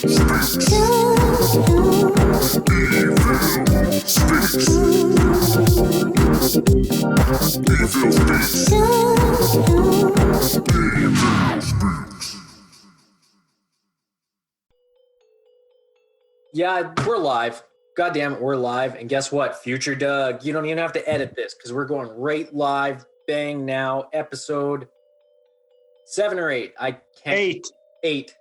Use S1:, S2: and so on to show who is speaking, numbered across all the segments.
S1: Yeah, we're live. God damn it, we're live. And guess what? Future Doug, you don't even have to edit this because we're going right live. Bang now. Episode 7 or 8. I can't. 8.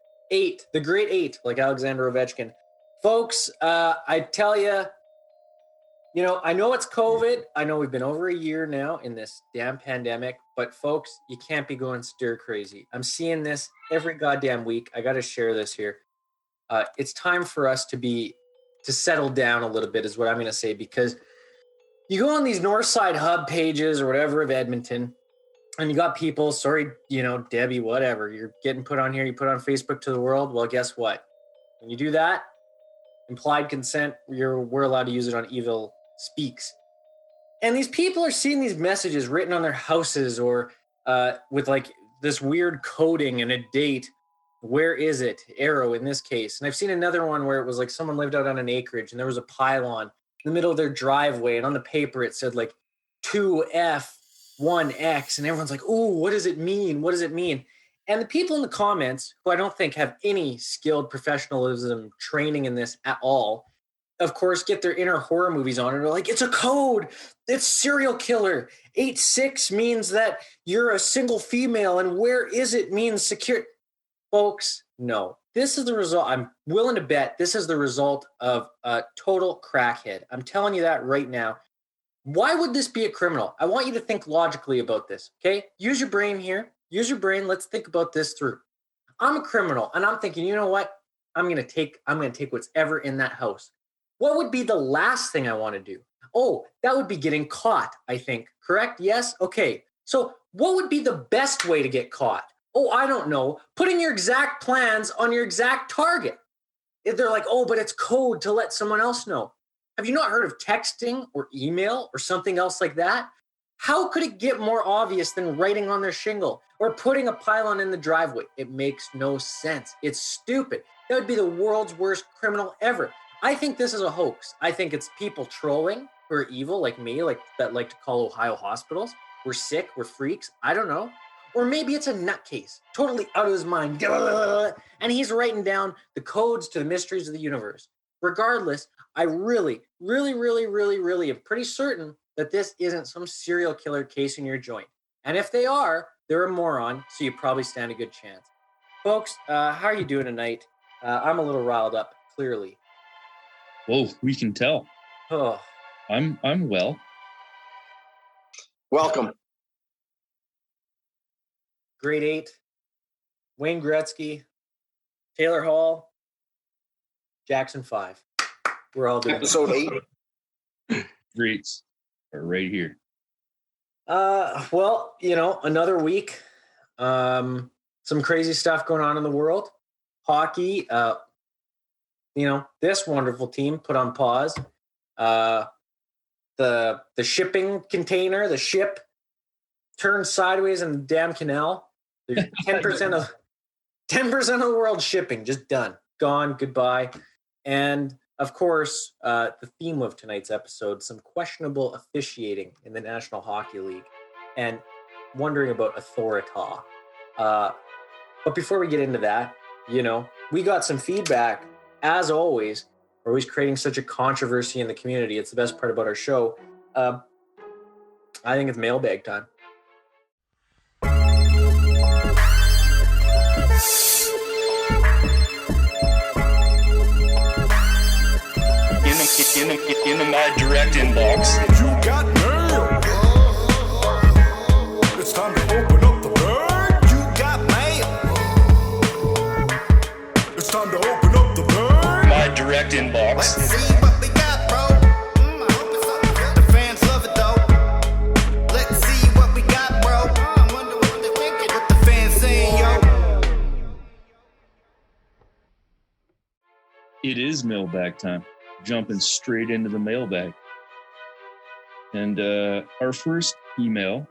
S1: The great 8, like Alexander Ovechkin. Folks, I tell you, I know it's COVID. I know we've been over a year now in this damn pandemic. But folks, you can't be going stir crazy. I'm seeing this every goddamn week. I got to share this here. It's time for us to settle down a little bit is what I'm going to say, because you go on these Northside Hub pages or whatever of Edmonton, and you got people, sorry, Debbie, whatever, you're getting put on here, you put on Facebook to the world. Well, guess what? When you do that, implied consent, we're allowed to use it on ViLLe Speaks. And these people are seeing these messages written on their houses or with like this weird coding and a date. Where is it? Arrow in this case. And I've seen another one where it was like someone lived out on an acreage and there was a pylon in the middle of their driveway. And on the paper, it said like 2F1X. And everyone's like, oh, what does it mean? What does it mean? And the people in the comments, who I don't think have any skilled professionalism training in this at all, of course, get their inner horror movies on and they're like, it's a code. It's serial killer. 8-6 means that you're a single female. And where is it means secure. Folks, no. This is the result. I'm willing to bet this is the result of a total crackhead. I'm telling you that right now. Why would this be a criminal? I want you to think logically about this, okay? Use your brain here. Use your brain. Let's think about this through. I'm a criminal, and I'm thinking, you know what? I'm gonna take what's ever in that house. What would be the last thing I want to do? Oh, that would be getting caught, I think. Correct? Yes? Okay. So what would be the best way to get caught? Oh, I don't know. Putting your exact plans on your exact target. If they're like, oh, but it's code to let someone else know. Have you not heard of texting or email or something else like that? How could it get more obvious than writing on their shingle or putting a pylon in the driveway? It makes no sense. It's stupid. That would be the world's worst criminal ever. I think this is a hoax. I think it's people trolling who are evil like me, that like to call Ohio hospitals. We're sick. We're freaks. I don't know. Or maybe it's a nutcase, totally out of his mind, and he's writing down the codes to the mysteries of the universe. Regardless, I really, really, really, really, really am pretty certain that this isn't some serial killer case in your joint. And if they are, they're a moron, so you probably stand a good chance. Folks, how are you doing tonight? I'm a little riled up, clearly.
S2: Whoa, we can tell.
S1: Oh,
S2: I'm well.
S3: Welcome.
S1: Grade 8, Wayne Gretzky, Taylor Hall, Jackson 5. We're all doing
S3: Episode 8.
S2: Greats are right here.
S1: Well, another week. Some crazy stuff going on in the world. Hockey, this wonderful team put on pause. The shipping container, the ship turned sideways in the damn canal. There's 10% of the world shipping just done, gone, goodbye. And of course, the theme of tonight's episode, some questionable officiating in the National Hockey League, and wondering about Authorita. But before we get into that, we got some feedback. As always, we're always creating such a controversy in the community. It's the best part about our show. I think it's mailbag time.
S2: In my direct inbox.
S4: You got mail. It's time to open up the bag. You got mail. It's time to open up the bag.
S2: My direct inbox.
S5: Let's see what we got, bro. I hope it's something good. The fans love it, though. Let's see what we got, bro. I wonder what they're thinking. What the fans saying, yo.
S2: It is mailbag time. Jumping straight into the mailbag. And our first email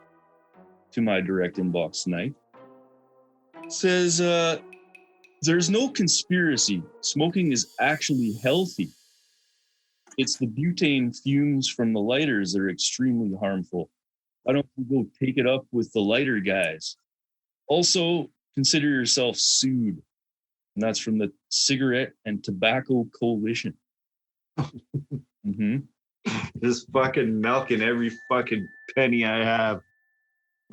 S2: to my direct inbox tonight says, There's no conspiracy. Smoking is actually healthy. It's the butane fumes from the lighters that are extremely harmful. Why don't you go take it up with the lighter guys? Also, consider yourself sued. And that's from the Cigarette and Tobacco Coalition. Mm-hmm.
S3: Just fucking milking every fucking penny I have.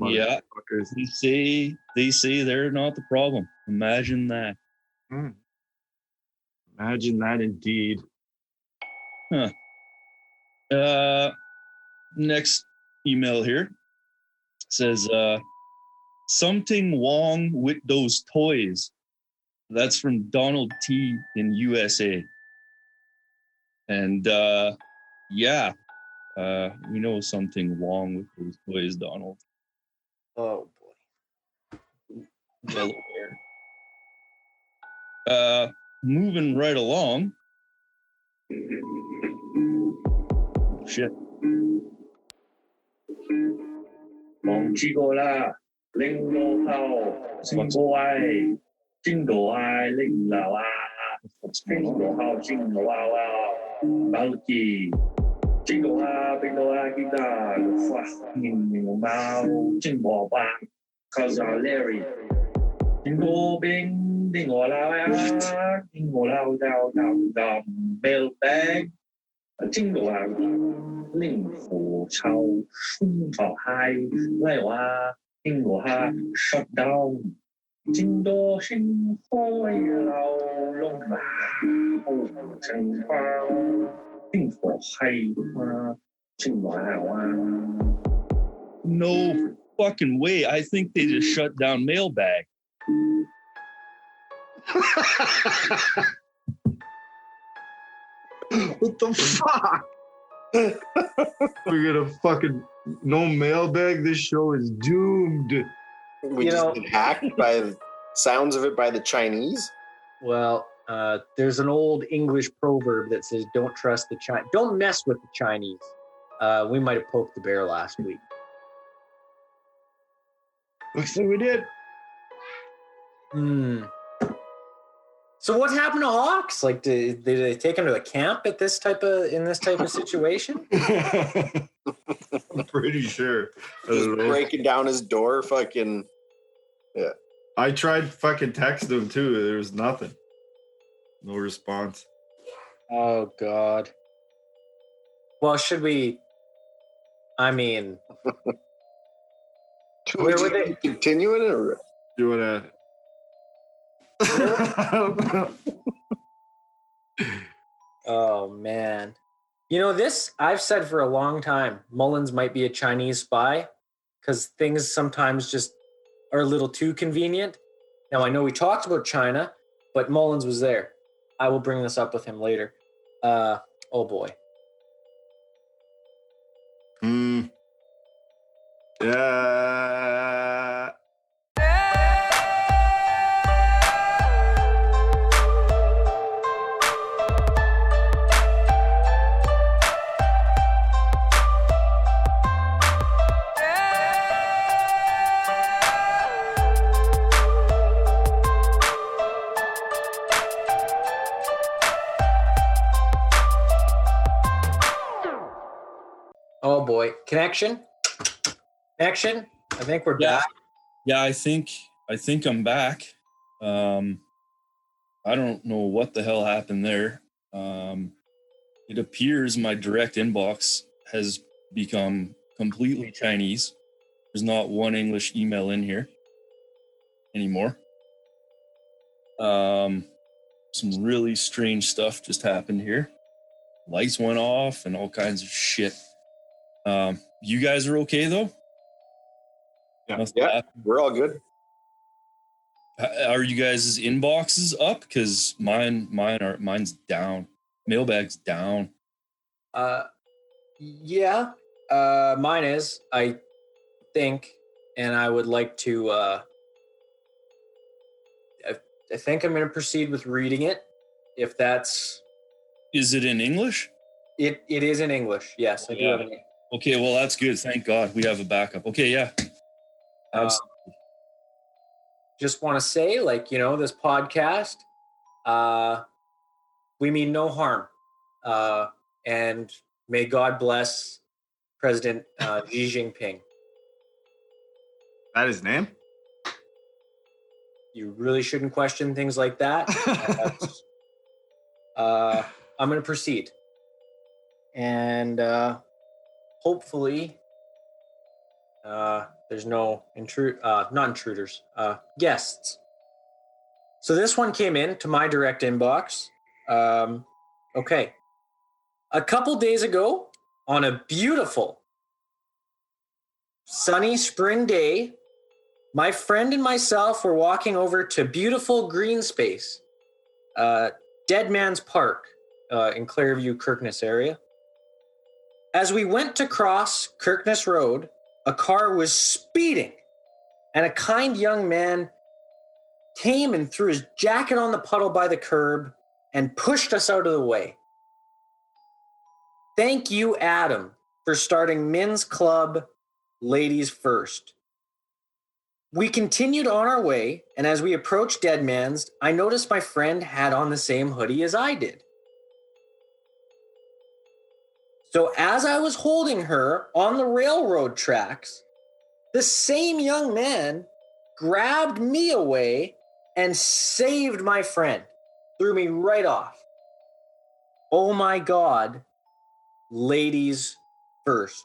S2: Yeah.
S3: Motherfuckers.
S2: They say they're not the problem. Imagine that.
S3: Imagine that indeed.
S2: Next email here says something wrong with those toys. That's from Donald T in USA. And yeah, we know something wrong with those toys, Donald.
S1: Oh boy.
S2: Well aware. Moving right along. Shit.
S6: 忘記過啦，拎落後，先過愛，真個愛拎流啊，真個好真個啊啊，包記，真個啊邊個啊記得，發現我貓真個吧 ，cause I Larry，真個邊真個啦啊，真個啦到 mailbag。真個啊，令火炒風頭嗨，嚟話真個下 shut down，真多先開流龍吧，好情況，真個係嘛，真個係嘛。
S2: No fucking way. I think they just shut down Mailbag.
S3: What the fuck? We're gonna fucking no mailbag. This show is doomed.
S7: We just get hacked by the sounds of it by the Chinese.
S1: Well, there's an old English proverb that says, "Don't trust the Chinese. Don't mess with the Chinese." We might have poked the bear last week.
S3: Looks like we did.
S1: So what happened to Hawks? Like, did they take him to a camp at in this type of situation?
S3: I'm pretty sure.
S7: Just breaking down his door, fucking. Yeah.
S3: I tried fucking texting him too. There was nothing. No response.
S1: Oh God. Well, should we? I mean,
S7: Where were they continuing it? Or?
S3: Do it.
S1: Oh man. You know, this I've said for a long time. Mullins might be a Chinese spy because things sometimes just are a little too convenient. Now I know we talked about China, but Mullins was there. I will bring this up with him later. Oh boy.
S3: Yeah.
S1: Oh boy. Connection. I think we're back.
S2: Yeah, I think I'm back. I don't know what the hell happened there. It appears my direct inbox has become completely Chinese. There's not one English email in here anymore. Some really strange stuff just happened here. Lights went off and all kinds of shit. You guys are okay though?
S7: Yeah, we're all good.
S2: Are you guys' inboxes up? Because mine's down. Mailbag's down.
S1: Yeah. Mine is, I think, and I would like to I think I'm gonna proceed with reading it. If that's
S2: Is it in English?
S1: it is in English, yes. I do have an
S2: Okay, well that's good. Thank God we have a backup. Okay, yeah. Absolutely.
S1: just want to say, like, this podcast, we mean no harm. And may God bless President Xi Jinping.
S3: That his name?
S1: You really shouldn't question things like that. I'm going to proceed. And hopefully there's no not intruders, guests. So this one came in to my direct inbox. Okay. A couple days ago, on a beautiful sunny spring day, my friend and myself were walking over to beautiful green space, Dead Man's Park in Clareview, Kirkness area. As we went to cross Kirkness Road, a car was speeding, and a kind young man came and threw his jacket on the puddle by the curb and pushed us out of the way. Thank you, Adam, for starting Men's Club Ladies First. We continued on our way, and as we approached Dead Man's, I noticed my friend had on the same hoodie as I did. So as I was holding her on the railroad tracks, the same young man grabbed me away and saved my friend, threw me right off. Oh my God, ladies first.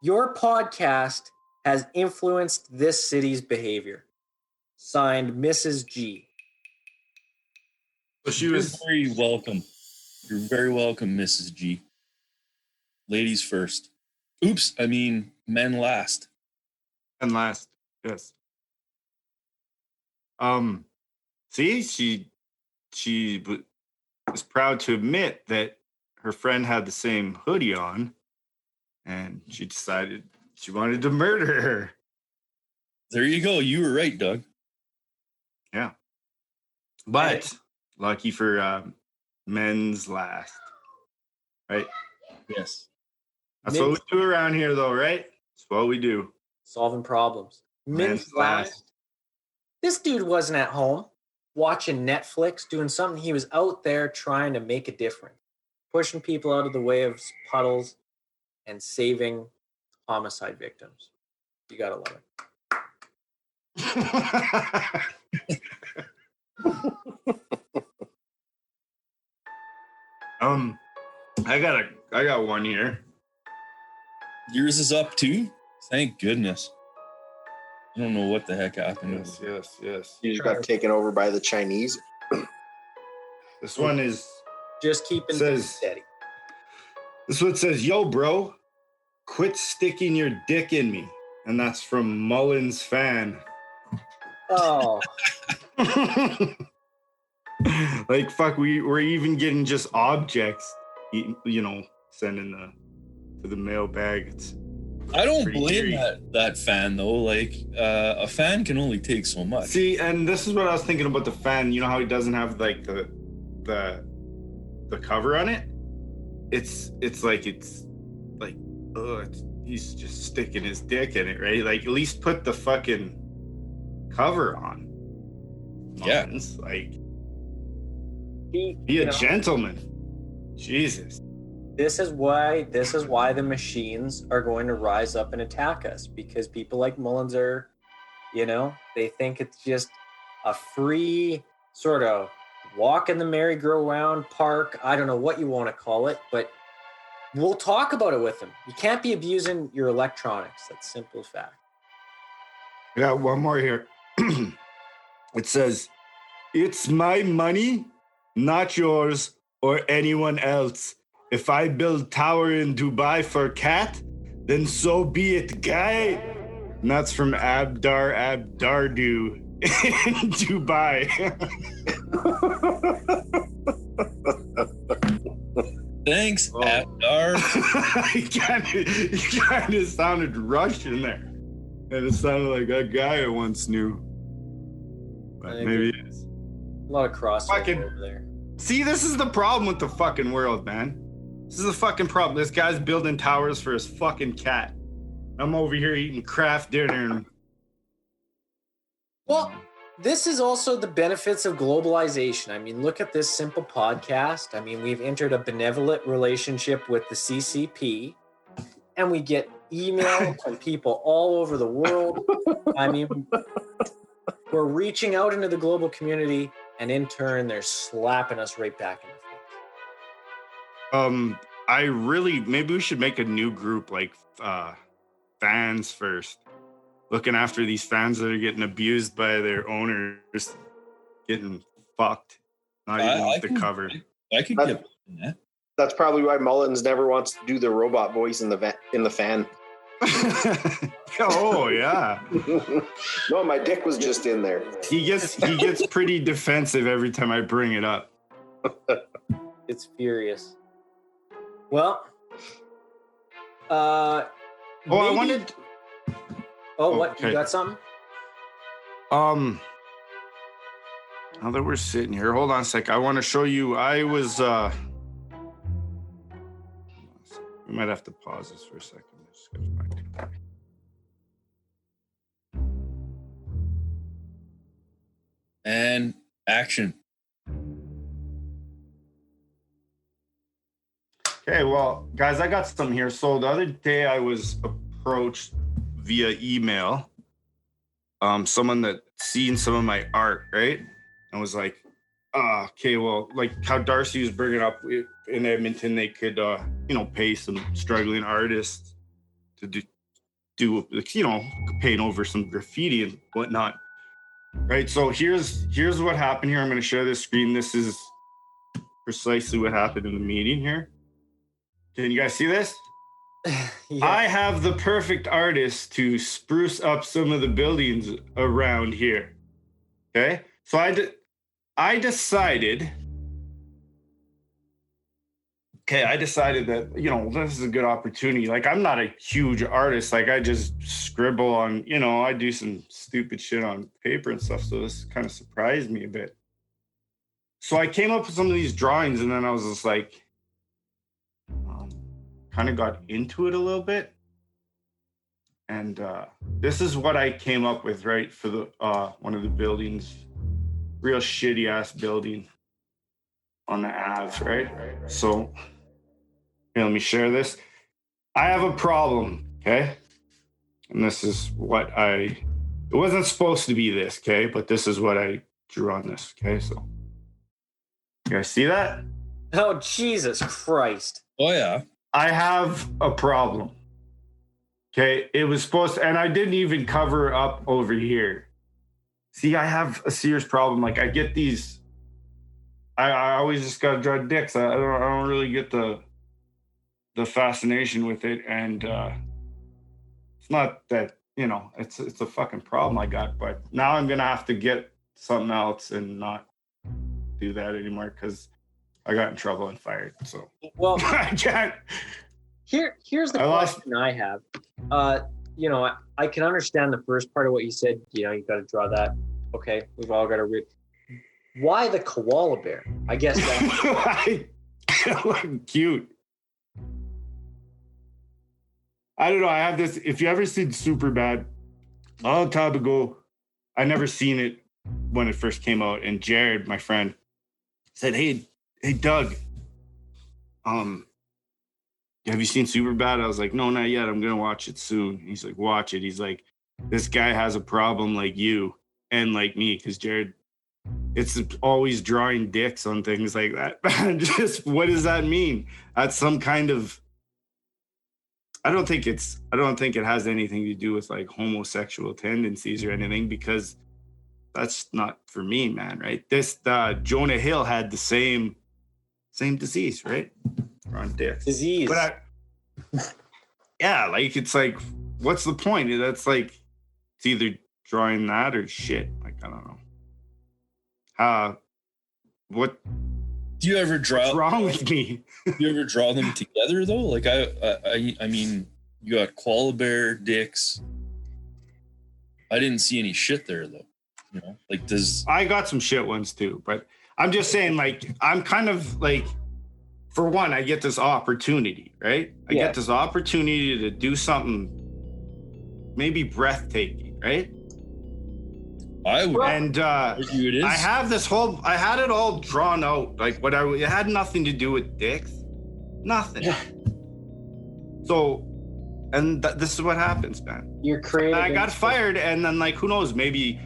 S1: Your podcast has influenced this city's behavior. Signed, Mrs. G.
S3: So she was
S2: very welcome. You're very welcome, Mrs. G. Ladies first. Oops, I mean men last.
S3: and last. Yes. See, she was proud to admit that her friend had the same hoodie on, and she decided she wanted to murder her.
S2: There you go. You were right, Doug.
S3: Yeah. But lucky for men's last. Right?
S2: Yes.
S3: That's what we do around here, though, right? That's what we do.
S1: Solving problems.
S3: Men's last.
S1: This dude wasn't at home watching Netflix, doing something. He was out there trying to make a difference, pushing people out of the way of puddles and saving homicide victims. You gotta love it.
S3: I got one here.
S2: Yours is up too? Thank goodness. I don't know what the heck happened.
S3: Yes.
S7: You just got taken over by the Chinese.
S3: This one is
S1: Just keeping things steady.
S3: this one says, "Yo, bro, quit sticking your dick in me." And that's from Mullins fan.
S1: Oh,
S3: Like, fuck, we're even getting just objects, sending to the mailbag. It's
S2: I don't
S3: pretty
S2: blame
S3: eerie.
S2: that fan though. Like a fan can only take so much.
S3: See, and this is what I was thinking about the fan. You know how he doesn't have like the cover on it? It's like he's just sticking his dick in it, right? Like, at least put the fucking cover on.
S2: Yeah.
S3: Mullins. Like, be a gentleman. Jesus.
S1: This is why the machines are going to rise up and attack us, because people like Mullins are, they think it's just a free sort of walk in the merry-go-round park. I don't know what you want to call it, but we'll talk about it with them. You can't be abusing your electronics. That's simple fact.
S3: I got one more here. It says, "It's my money, not yours or anyone else. If I build tower in Dubai for cat, then so be it, guy." And that's from Abdar Abdardu in Dubai.
S2: Thanks,
S3: Oh.
S2: Abdar.
S3: He kind of sounded Russian there. And it sounded like a guy I once knew.
S1: I
S3: But
S1: think
S3: maybe
S1: it-
S3: it is.
S1: A lot of crossover
S3: Fucking-
S1: over there.
S3: See, this is the problem with the fucking world, man. This is the fucking problem. This guy's building towers for his fucking cat. I'm over here eating craft dinner and
S1: Well, this is also the benefits of globalization. I mean, look at this simple podcast. I mean, we've entered a benevolent relationship with the CCP, and we get email from people all over the world. I mean, we're reaching out into the global community, and in turn, they're slapping us right back in the face.
S3: Maybe we should make a new group, like fans first, looking after these fans that are getting abused by their owners, getting fucked, not even with the cover.
S2: I could get that.
S7: That's probably why Mullins never wants to do the robot voice in the fan.
S3: Oh yeah.
S7: No, my dick was just in there.
S3: He gets pretty defensive every time I bring it up.
S1: It's furious. Well,
S3: I wanted.
S1: What?
S3: Okay.
S1: You got something?
S3: Now that we're sitting here, hold on a sec. I want to show you. I was. We might have to pause this for a second. Just gotta find it.
S2: And action.
S3: Okay, well, guys, I got some here. So the other day I was approached via email, someone that seen some of my art, right? And was like, okay, well, like how Darcy was bringing up in Edmonton, they could, pay some struggling artists to do paint over some graffiti and whatnot, right? So here's what happened here. I'm going to share this screen. This is precisely what happened in the meeting here. Can you guys see this?
S1: Yeah.
S3: I have the perfect artist to spruce up some of the buildings around here. Okay, so I decided that, this is a good opportunity. Like, I'm not a huge artist. Like, I just scribble on, I do some stupid shit on paper and stuff. So this kind of surprised me a bit. So I came up with some of these drawings, and then I was just like, kind of got into it a little bit. And this is what I came up with, right, for the one of the buildings. Real shitty ass building on the Ave, right? So here, let me share this. I have a problem, okay? And this is what it wasn't supposed to be this, okay? But this is what I drew on this, okay? So you guys see that?
S1: Oh, Jesus Christ.
S2: Oh, yeah.
S3: I have a problem. Okay, it was supposed to, and I didn't even cover up over here. See, I have a serious problem. Like, I get these. I always just gotta draw dicks. I don't really get the fascination with it, and it's not that it's a fucking problem I got. But now I'm gonna have to get something else and not do that anymore because I got in trouble and fired. So I can't.
S1: Here's the question I have. I can understand the first part of what you said. You got to draw that. Okay, we've all got to read. Why the koala bear? I guess that's
S3: cute. I don't know. I have this. If you ever seen Superbad, a long time ago, I never seen it when it first came out. And Jared, my friend, said, "Hey, Doug, have you seen Superbad?" I was like, "No, not yet. I'm gonna watch it soon." He's like, "Watch it." He's like, "This guy has a problem like you and like me," because Jared, it's always drawing dicks on things like that. Just what does that mean? That's some kind of. I don't think it has anything to do with like homosexual tendencies or anything, because that's not for me, man. Right? This Jonah Hill had the same disease, right? On dicks.
S1: Disease.
S3: But it's like, what's the point? That's like, it's either drawing that or shit. Like, I don't know. What?
S2: Do you ever draw?
S3: What's wrong with me?
S2: Do you ever draw them together though? Like I mean, you got koala bear dicks. I didn't see any shit there though. Like I
S3: got some shit ones too, but I'm just saying, like, I'm kind of like, for one, I get this opportunity, right? I get this opportunity to do something maybe breathtaking, right?
S2: I would
S3: And
S2: argue it is.
S3: I had it all drawn out. Like it had nothing to do with dicks. Nothing.
S1: Yeah.
S3: So, and this is what happens, man.
S1: You're creative.
S3: And I got fired, and then like, who knows? Maybe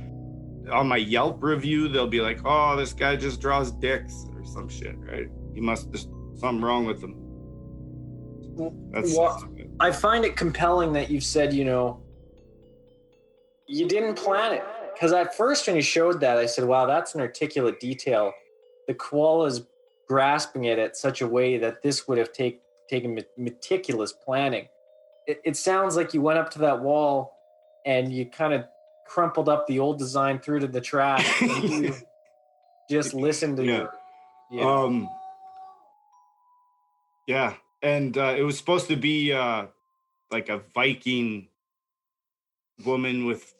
S3: on my Yelp review, they'll be like, "Oh, this guy just draws dicks" or some shit, right? He must just something wrong with him.
S1: I find it compelling that you've said, you didn't plan it. Because at first when you showed that, I said, wow, that's an articulate detail. The koala's grasping it at such a way that this would have taken meticulous planning. It sounds like you went up to that wall and you kind of crumpled up the old design, threw it in the trash, and you just listened to
S3: Yeah, and it was supposed to be like a Viking woman with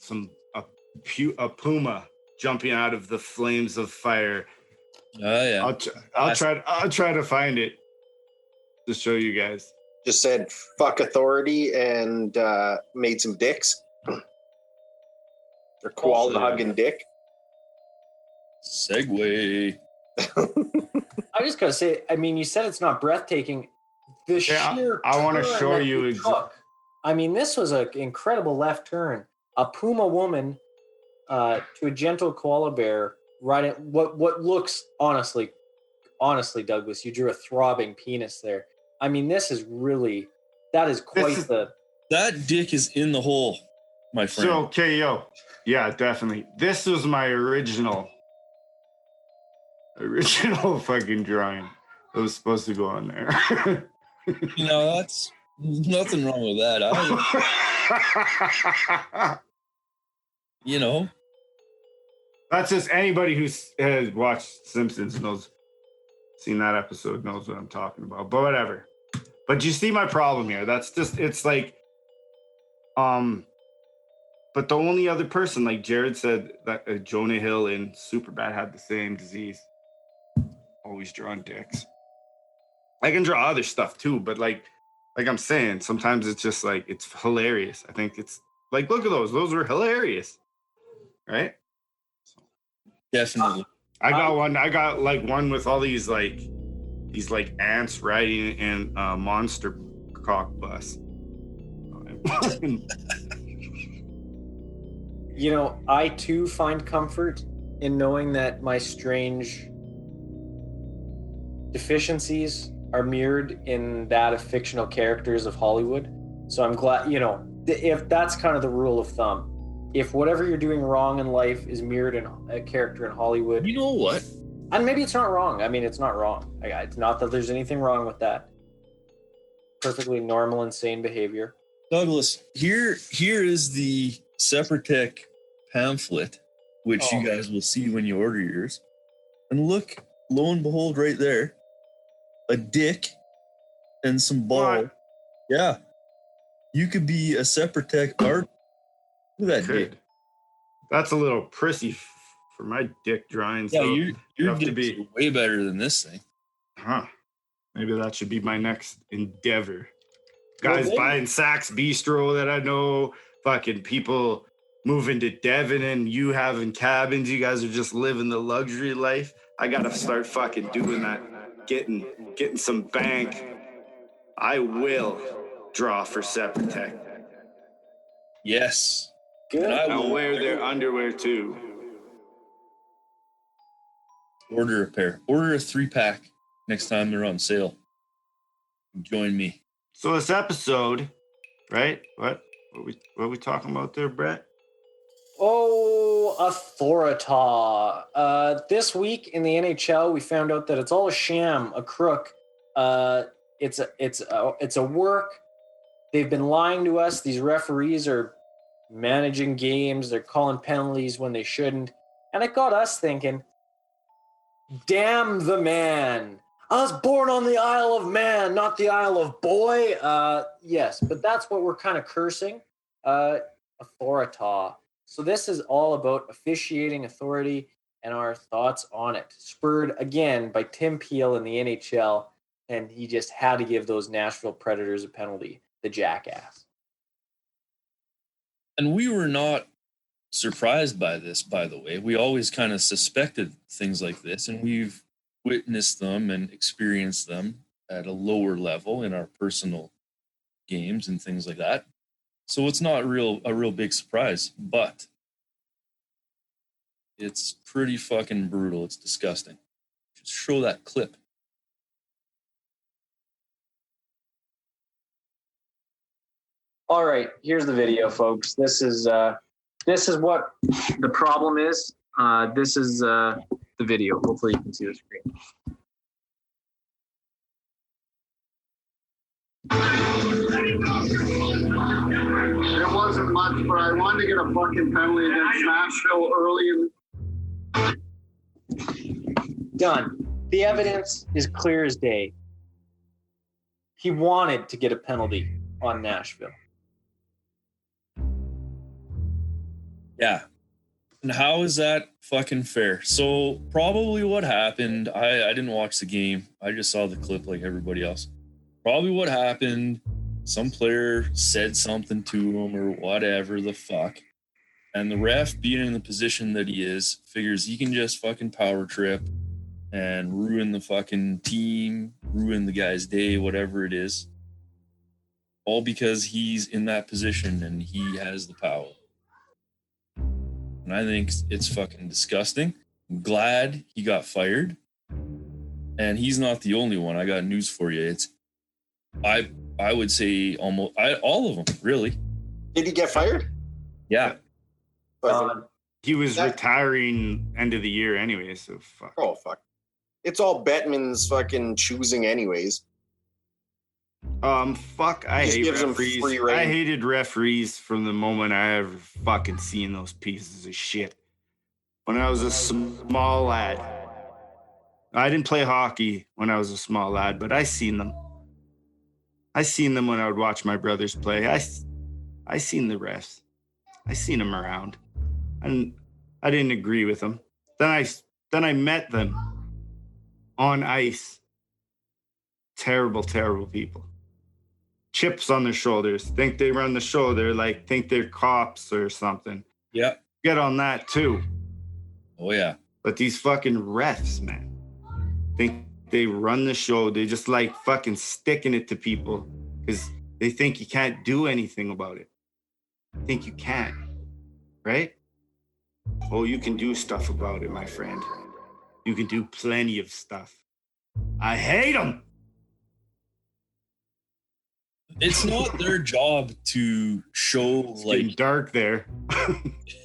S3: a puma jumping out of the flames of fire.
S2: Oh yeah.
S3: I'll try to find it to show you guys.
S7: Just said fuck authority and made some dicks. Or koala hugging dick.
S2: Segue.
S1: I just gotta say, I mean, you said it's not breathtaking. The sheer
S3: I want to
S1: turn
S3: show
S1: that
S3: you
S1: took. I mean, this was an incredible left turn. A puma woman to a gentle koala bear right at what looks honestly, Douglas, you drew a throbbing penis there. I mean, that is quite
S2: that dick is in the hole, my friend.
S3: So, KO. Yeah, definitely. This was my original fucking drawing that was supposed to go on there.
S2: That's nothing wrong with that.
S3: That's just anybody who has watched Simpsons seen that episode knows what I'm talking about. But whatever. But you see my problem here. It's like, but the only other person, like Jared said, that Jonah Hill in Superbad had the same disease. Always drawing dicks. I can draw other stuff too, but like I'm saying, sometimes it's just like, it's hilarious. I think it's like, look at those. Those were hilarious. Right?
S2: Definitely.
S3: I got one. I got like one with all these ants riding in a monster cock bus.
S1: I too find comfort in knowing that my strange deficiencies are mirrored in that of fictional characters of Hollywood. So I'm glad, if that's kind of the rule of thumb. If whatever you're doing wrong in life is mirrored in a character in Hollywood.
S2: You know what?
S1: And maybe it's not wrong. I mean, it's not wrong. It's not that there's anything wrong with that. Perfectly normal, insane behavior.
S2: Douglas, here is the Separatech pamphlet, which you guys will see when you order yours. And look, lo and behold, right there, a dick and some ball. What? Yeah. You could be a Separatech art. Look at that dick.
S3: That's a little prissy for my dick drawing.
S2: Yeah,
S3: so
S2: your dick's way better than this thing.
S3: Huh. Maybe that should be my next endeavor. Guys buying Saks Bistro that I know, fucking people moving to Devon and you having cabins. You guys are just living the luxury life. I gotta start fucking doing that. Getting some bank. I will draw for Separatech.
S2: Yes.
S1: Good.
S3: And I will wear their underwear too.
S2: Order a pair. Order a 3-pack next time they're on sale. Join me.
S3: So this episode, right? What are we talking about there, Brett?
S1: Oh, Authorita. This week in the NHL, we found out that it's all a sham, a crook. It's a work. They've been lying to us. These referees are managing games. They're calling penalties when they shouldn't. And it got us thinking, damn the man. I was born on the Isle of Man, not the Isle of Boy. Yes, but that's what we're kind of cursing. Authorita. So this is all about officiating authority and our thoughts on it. Spurred again by Tim Peel in the NHL, and he just had to give those Nashville Predators a penalty, the jackass.
S2: And we were not surprised by this, by the way. We always kind of suspected things like this, and we've witnessed them and experienced them at a lower level in our personal games and things like that. So it's not a real big surprise, but it's pretty fucking brutal. It's disgusting. Just show that clip.
S1: All right, here's the video, folks. This is what the problem is. This is the video. Hopefully, you can see the screen.
S8: It wasn't much, but I wanted to get a fucking penalty against Nashville early in.
S1: Done. The evidence is clear as day. He wanted to get a penalty on Nashville.
S2: Yeah. And how is that fucking fair? So probably what happened, I didn't watch the game. I just saw the clip like everybody else. Probably what happened, some player said something to him or whatever the fuck. And the ref, being in the position that he is, figures he can just fucking power trip and ruin the fucking team, ruin the guy's day, whatever it is. All because he's in that position and he has the power. And I think it's fucking disgusting. I'm glad he got fired. And he's not the only one. I got news for you. I would say almost all of them, really.
S7: Did he get fired?
S2: Yeah.
S3: He was retiring end of the year anyway, so fuck.
S7: Oh, fuck. It's all Bettman's fucking choosing anyways.
S3: Fuck, I
S7: Just
S3: hate
S7: gives them
S3: referees.
S7: free rein.
S3: I hated referees from the moment I ever fucking seen those pieces of shit. When I was a small lad. I didn't play hockey when I was a small lad, but I seen them. I seen them when I would watch my brothers play. I seen the refs. I seen them around. And I didn't agree with them. Then I met them on ice. Terrible, terrible people. Chips on their shoulders. Think they run the show. They're like, think they're cops or something.
S2: Yeah.
S3: Get on that too.
S2: Oh, yeah.
S3: But these fucking refs, man, think they run the show. They just like fucking sticking it to people because they think you can't do anything about it. Think you can, right? Oh, you can do stuff about it, my friend. You can do plenty of stuff. I hate them.
S2: It's not their job to show
S3: It's
S2: like
S3: getting dark there.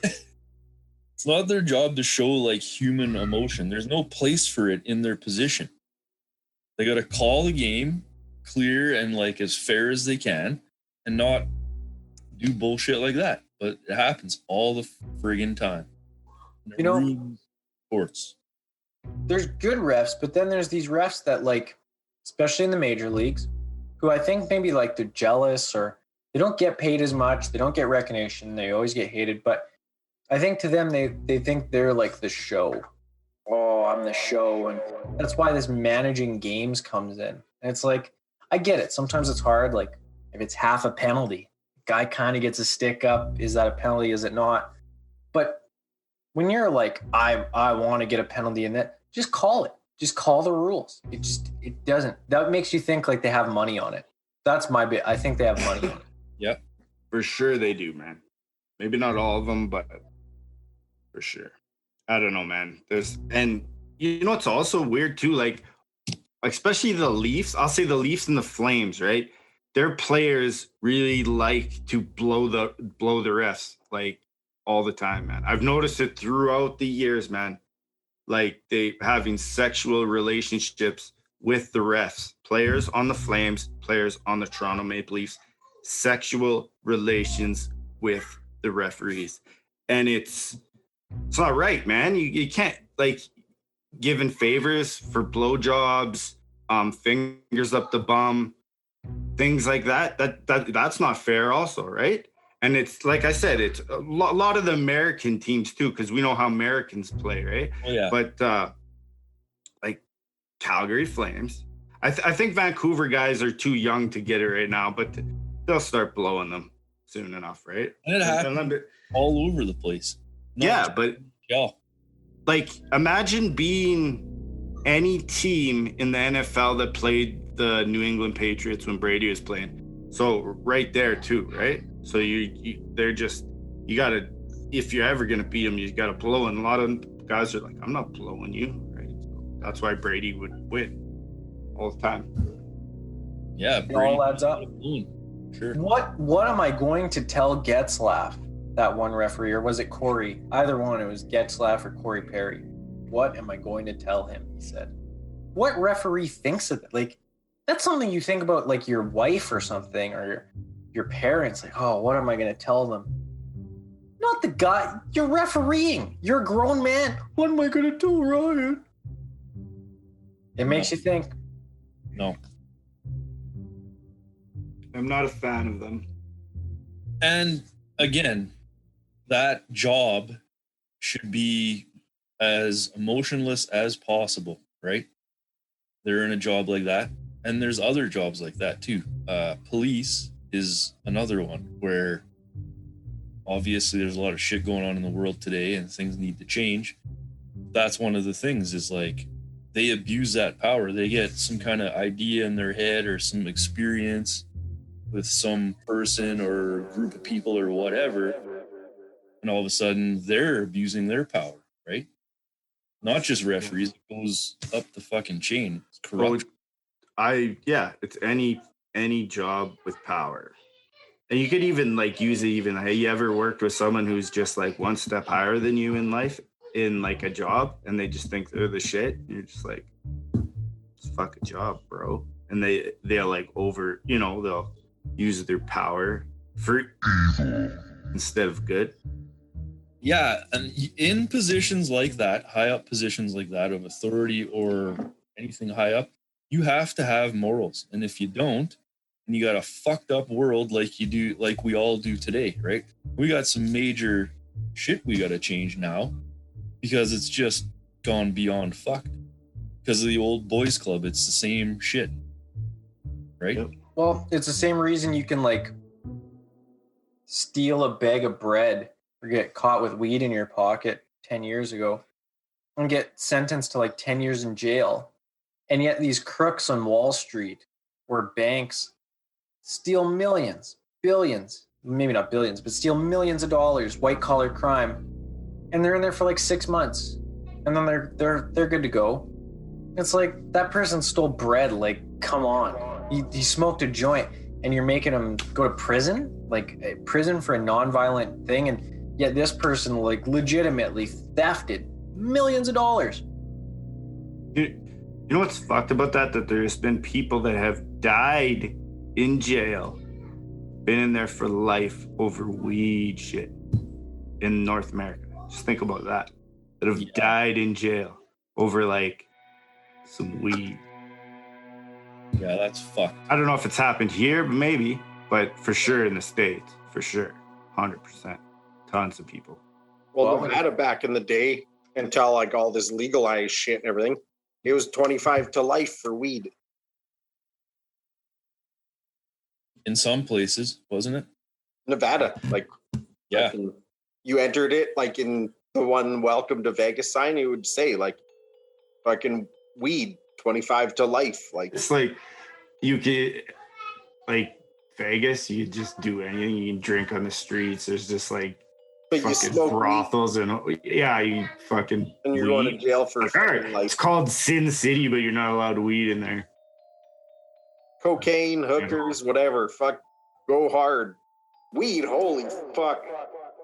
S2: it's not their job to show like human emotion. There's no place for it in their position. They got to call the game clear and like as fair as they can and not do bullshit like that. But it happens all the friggin' time. And it ruins sports.
S1: There's good refs, but then there's these refs that like, especially in the major leagues, who I think maybe like they're jealous or they don't get paid as much. They don't get recognition. They always get hated. But I think to them, they think they're like the show. Oh, I'm the show. And that's why this managing games comes in. And it's like, I get it. Sometimes it's hard. Like if it's half a penalty, guy kind of gets a stick up. Is that a penalty? Is it not? But when you're like, I want to get a penalty in that, just call it. Just call the rules. It doesn't. That makes you think like they have money on it. That's my bit. I think they have money on it.
S2: Yep.
S3: For sure they do, man. Maybe not all of them, but for sure. I don't know, man. And you know what's also weird too, like especially the Leafs. I'll say the Leafs and the Flames, right? Their players really like to blow the refs like all the time, man. I've noticed it throughout the years, man. Like they having sexual relationships with the refs, players on the Flames, players on the Toronto Maple Leafs, sexual relations with the referees. And it's not right, man. You can't like giving favors for blowjobs, fingers up the bum, things like that. That's not fair also, right? And it's like I said, it's a lot of the American teams too, because we know how Americans play, right?
S2: Oh, yeah.
S3: But like Calgary Flames, I think Vancouver guys are too young to get it right now, but they'll start blowing them soon enough, right?
S2: And it happens. all over the place.
S3: Yeah, but
S2: Yeah.
S3: like imagine being any team in the NFL that played the New England Patriots when Brady was playing. So right there too, right? So they're just, you gotta, if you're ever gonna beat them, you gotta blow. And a lot of guys are like, I'm not blowing you, right? So that's why Brady would win all the time.
S2: Yeah,
S1: It all adds up.
S2: Sure.
S1: What am I going to tell Getzlaff, that one referee, or was it Corey? Either one, it was Getzlaff or Corey Perry. What am I going to tell him? He said. What referee thinks of it? Like, that's something you think about, like your wife or something, or your parents. Like, oh, what am I going to tell them? Not the guy. You're refereeing. You're a grown man. What am I going to tell Ryan? It makes you think.
S2: No.
S3: I'm not a fan of them.
S2: And again, that job should be as emotionless as possible, right? They're in a job like that. And there's other jobs like that too. Police is another one where obviously there's a lot of shit going on in the world today and things need to change. That's one of the things is like they abuse that power. They get some kind of idea in their head or some experience with some person or group of people or whatever, and all of a sudden they're abusing their power, right? Not just referees, it goes up the fucking chain. It's corrupt.
S3: It's any job with power. And you could even like use it even, hey, you ever worked with someone who's just like one step higher than you in life in like a job and they just think they're the shit? You're just like, it's fuck a job, bro. And they'll like they'll use their power for evil instead of good.
S2: Yeah, and in positions like that, high up positions like that of authority or anything high up, you have to have morals. And if you don't, and you got a fucked up world like you do, like we all do today, right? We got some major shit we got to change now because it's just gone beyond fucked. Because of the old boys club, it's the same shit, right?
S3: Yep.
S1: Well, it's the same reason you can like steal a bag of bread or get caught with weed in your pocket 10 years ago and get sentenced to like 10 years in jail. And yet these crooks on Wall Street or banks steal millions, billions, maybe not billions, but steal millions of dollars, white collar crime. And they're in there for like 6 months. And then they're good to go. It's like that person stole bread. Like, come on. He smoked a joint and you're making him go to prison, like prison for a nonviolent thing. And yet this person like legitimately thefted millions of dollars.
S3: You know what's fucked about that? That there's been people that have died in jail, been in there for life over weed shit in North America. Just think about that. That have died in jail over like some weed.
S2: Yeah, that's fucked.
S3: I don't know if it's happened here, maybe, but for sure in the States, for sure, 100%, tons of people.
S7: Well, Nevada back in the day, until like all this legalized shit and everything, it was 25 to life for weed.
S2: In some places, wasn't it?
S7: Nevada, like,
S2: yeah,
S7: you entered it like in the one "Welcome to Vegas" sign. It would say like, fucking weed, 25 to life. Like,
S3: it's like you could, like Vegas, you just do anything. You can drink on the streets. There's just like fucking brothels and you fucking.
S7: And you're
S3: weed.
S7: going to jail for
S3: like, all right,
S7: life.
S3: it's called Sin City, but you're not allowed weed in there.
S7: Cocaine, hookers, whatever. Fuck, go hard. Weed, holy fuck.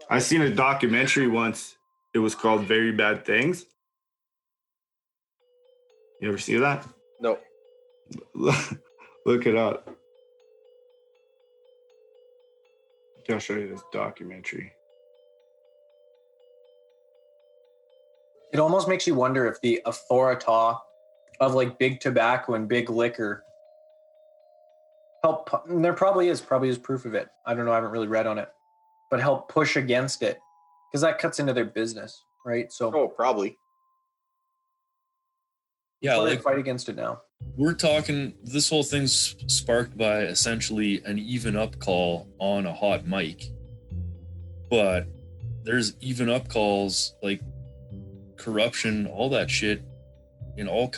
S3: I seen a documentary once. It was called Very Bad Things. You ever see that?
S7: No.
S3: Look it up. I'll show you this documentary.
S1: It almost makes you wonder if the authority of like big tobacco and big liquor help. And there probably is proof of it. I don't know. I haven't really read on it, but help push against it because that cuts into their business, right? So,
S7: probably.
S2: Yeah,
S1: like
S2: like
S1: fight against it now.
S2: We're talking. This whole thing's sparked by essentially an even up call on a hot mic, but there's even up calls, like corruption, all that shit in all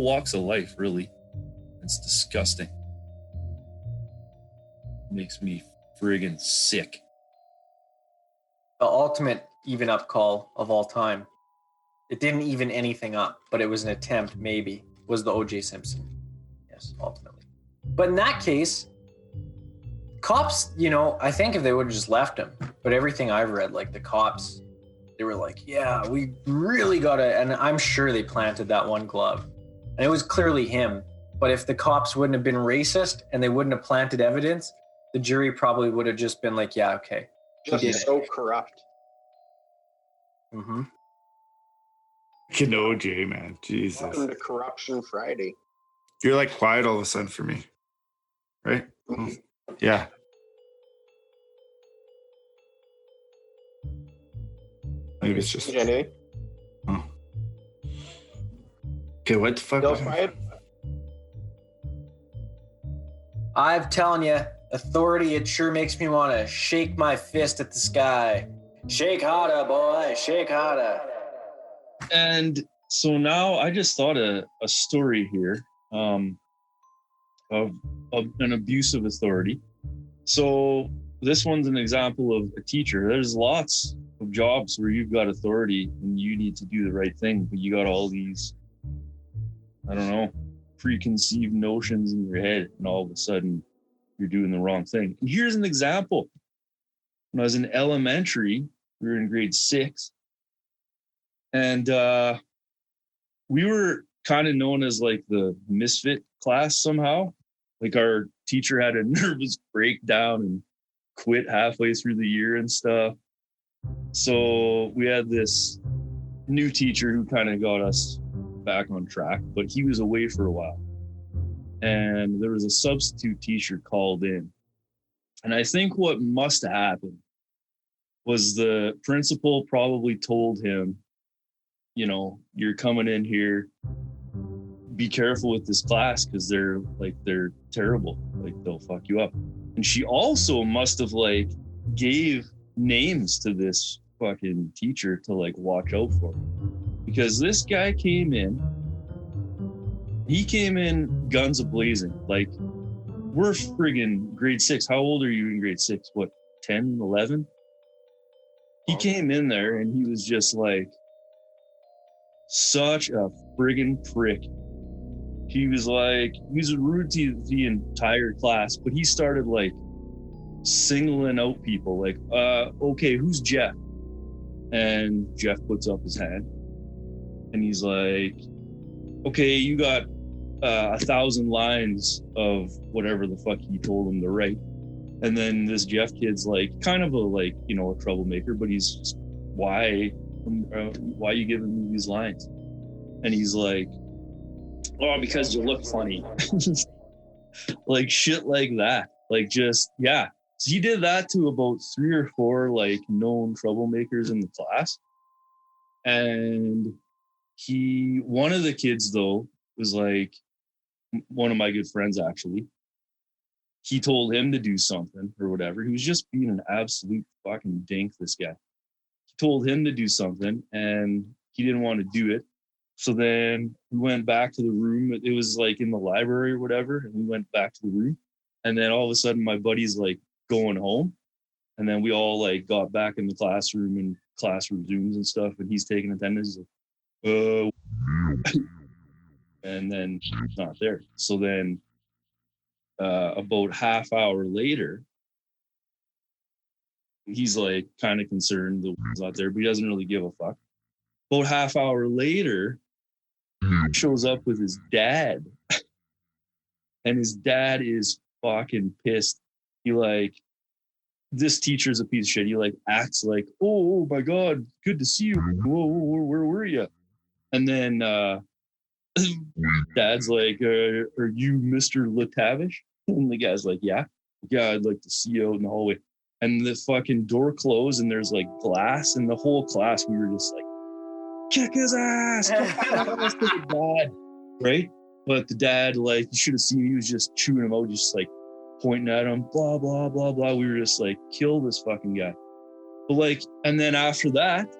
S2: walks of life, really. It's disgusting. Makes me friggin' sick.
S1: The ultimate even up call of all time. It didn't even anything up, but it was an attempt, maybe, was the O.J. Simpson. Yes, ultimately. But in that case, cops, I think if they would have just left him, but everything I've read, like the cops, they were like, yeah, we really gotta, and I'm sure they planted that one glove. And it was clearly him. But if the cops wouldn't have been racist and they wouldn't have planted evidence, the jury probably would have just been like, yeah, okay.
S7: Just so corrupt.
S1: Mm-hmm.
S3: Fucking OJ, man. Jesus.
S7: Welcome to Corruption Friday.
S3: You're like quiet all of a sudden for me. Right? Yeah. Maybe it's just.
S7: Jenny.
S3: Oh. Okay, what the fuck?
S7: Still quiet?
S1: I'm telling you, authority, it sure makes me want to shake my fist at the sky. Shake harder, boy. Shake harder.
S2: And so now I just thought a story here of an abuse of authority. So this one's an example of a teacher. There's lots of jobs where you've got authority and you need to do the right thing, but you got all these, I don't know, preconceived notions in your head, and all of a sudden you're doing the wrong thing. And here's an example. When I was in elementary, we were in grade 6, and we were kind of known as like the misfit class somehow. Like our teacher had a nervous breakdown and quit halfway through the year and stuff. So we had this new teacher who kind of got us back on track, but he was away for a while. And there was a substitute teacher called in. And I think what must have happened was the principal probably told him, you're coming in here, be careful with this class because they're terrible. Like, they'll fuck you up. And she also must have gave names to this fucking teacher to watch out for. Because this guy came in guns a-blazing. We're friggin' grade 6. How old are you in grade 6? What, 10, 11? He came in there and he was just such a friggin' prick. He was rude to the entire class, but he started singling out people. Okay, who's Jeff? And Jeff puts up his hand and he's like, okay, you got 1,000 lines of whatever the fuck he told him to write. And then this Jeff kid's kind of a troublemaker, but he's just, why are you giving me these lines? And he's like, oh, because you look funny. Shit like that. Yeah. So he did that to about 3 or 4 known troublemakers in the class. And one of the kids though was one of my good friends actually. He told him to do something or whatever. He was just being an absolute fucking dink, this guy. He told him to do something and he didn't want to do it. So then we went back to the room. It was in the library or whatever. And we went back to the room. And then all of a sudden my buddy's going home. And then we all got back in the classroom and class resumes and stuff. And he's taking attendance. He's and then he's not there. So then about half hour later, he's kind of concerned that he's not there, but he doesn't really give a fuck. About half hour later, he shows up with his dad. And his dad is fucking pissed. He this teacher's a piece of shit. He acts oh my God, good to see you. Whoa, where were you? And then dad's are you Mr. Latavish? And the guy's yeah, I'd like to see you out in the hallway. And the fucking door closed and there's glass, and the whole class, we were just kick his ass, kick his ass to the dad, right? But the dad, you should have seen, he was just chewing him out, just pointing at him, blah, blah, blah, blah. We were just kill this fucking guy. But like, and then after that,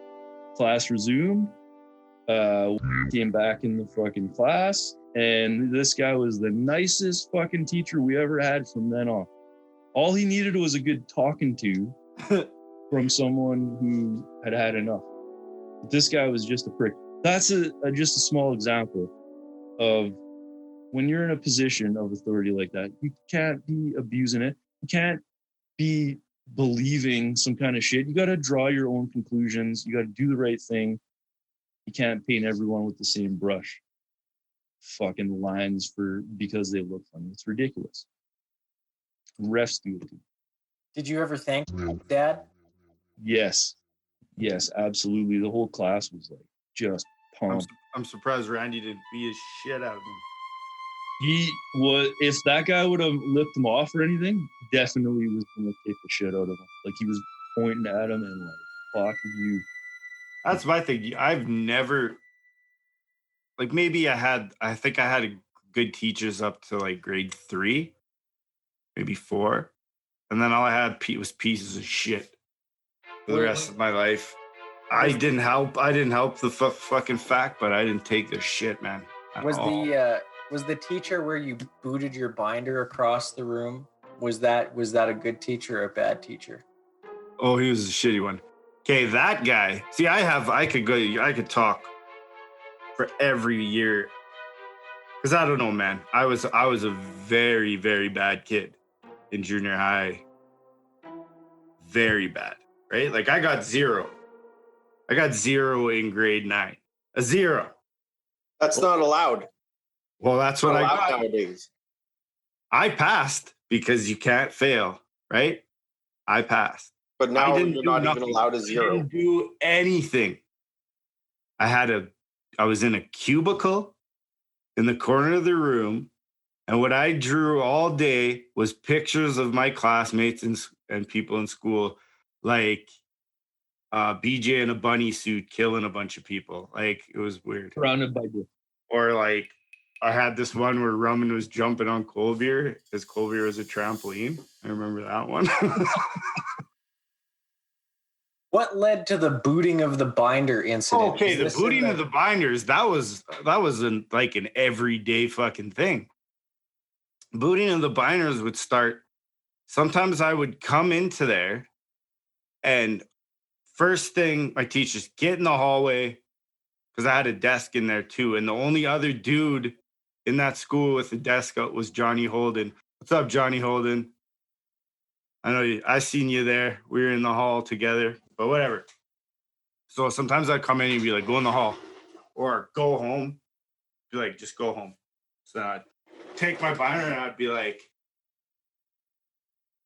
S2: class resumed. Came back in the fucking class, and this guy was the nicest fucking teacher we ever had from then on. All he needed was a good talking to from someone who had had enough. But this guy was just a prick. That's just a small example of when you're in a position of authority like that, you can't be abusing it. You can't be believing some kind of shit. You got to draw your own conclusions. You got to do the right thing. You can't paint everyone with the same brush. Fucking lines because they look funny. It's ridiculous. Refs do it too.
S1: Did you ever thank Dad?
S2: Yes, absolutely. The whole class was like just pumped.
S3: I'm surprised Randy didn't beat his shit out of him.
S2: He was, if that guy would have lipped him off or anything, definitely was gonna kick the shit out of him. Like he was pointing at him and like, fuck you.
S3: That's my thing. I've never, like, maybe I think I had good teachers up to like grade 3, maybe 4. And then all I had was pieces of shit for the rest of my life. I didn't help the fucking fact, but I didn't take their shit, man.
S1: Was the teacher where you booted your binder across the room? Was that a good teacher or a bad teacher?
S3: Oh, he was a shitty one. Okay, that guy. See, I could talk for every year. Cause I don't know, man. I was a very, very bad kid in junior high. Very bad, right? Like I got 0. I got 0 in grade 9. A 0.
S7: That's not allowed.
S3: Well, that's what I got
S7: nowadays.
S3: I passed because you can't fail, right? I passed.
S7: But now you're not even allowed a 0.
S3: I didn't do anything. I was in a cubicle in the corner of the room, and what I drew all day was pictures of my classmates and people in school, like BJ in a bunny suit killing a bunch of people. Like, it was weird.
S2: Surrounded by death.
S3: Or like, I had this one where Rumman was jumping on Colbeer because Colbeer was a trampoline. I remember that one.
S1: What led to the booting of the binder incident?
S3: Okay, the booting of the binders, that was like an everyday fucking thing. Booting of the binders would start. Sometimes I would come into there, and first thing my teachers get in the hallway, because I had a desk in there too, and the only other dude in that school with the desk out was Johnny Holden. What's up, Johnny Holden? I know I seen you there. We were in the hall together, but whatever. So sometimes I'd come in and be like, go in the hall or go home. Be like, just go home. So I'd take my binder and I'd be like,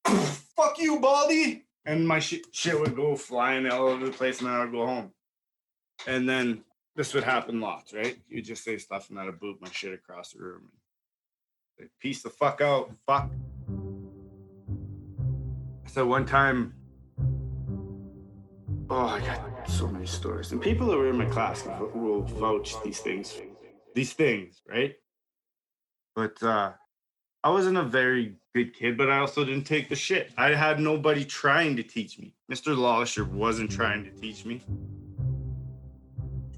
S3: fuck you, Baldy. And my shit would go flying all over the place, and then I'd go home. And then this would happen lots, right? You just say stuff and then I'd boot my shit across the room. Say, peace the fuck out, fuck. So one time, I got so many stories. And people that were in my class will vouch these things, right? But I wasn't a very good kid, but I also didn't take the shit. I had nobody trying to teach me. Mr. Lawlisher wasn't trying to teach me.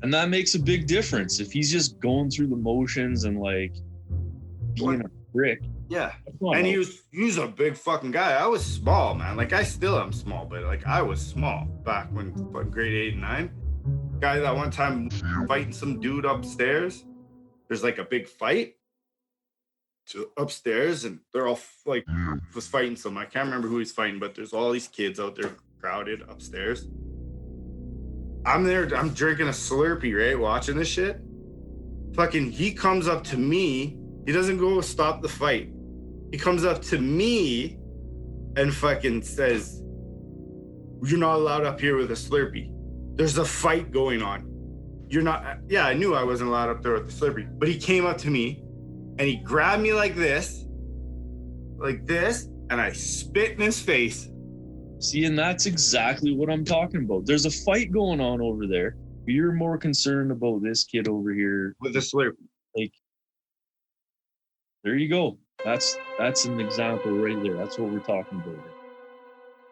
S2: And that makes a big difference. If he's just going through the motions and like being a prick.
S3: Yeah. And he was a big fucking guy. I was small, man. Like, I still am small, but like I was small back when grade 8 and 9. Guy that one time fighting some dude upstairs. There's like a big fight upstairs, and they're all like was fighting some. I can't remember who he's fighting, but there's all these kids out there crowded upstairs. I'm there, I'm drinking a Slurpee, right? Watching this shit. Fucking, he comes up to me. He doesn't go stop the fight. He comes up to me and fucking says, you're not allowed up here with a Slurpee. There's a fight going on. You're not, yeah, I knew I wasn't allowed up there with the Slurpee, but he came up to me and he grabbed me like this, and I spit in his face.
S2: See, and that's exactly what I'm talking about. There's a fight going on over there. You're more concerned about this kid over here
S3: with a Slurpee.
S2: Like, there you go. That's an example right there. That's what we're talking about.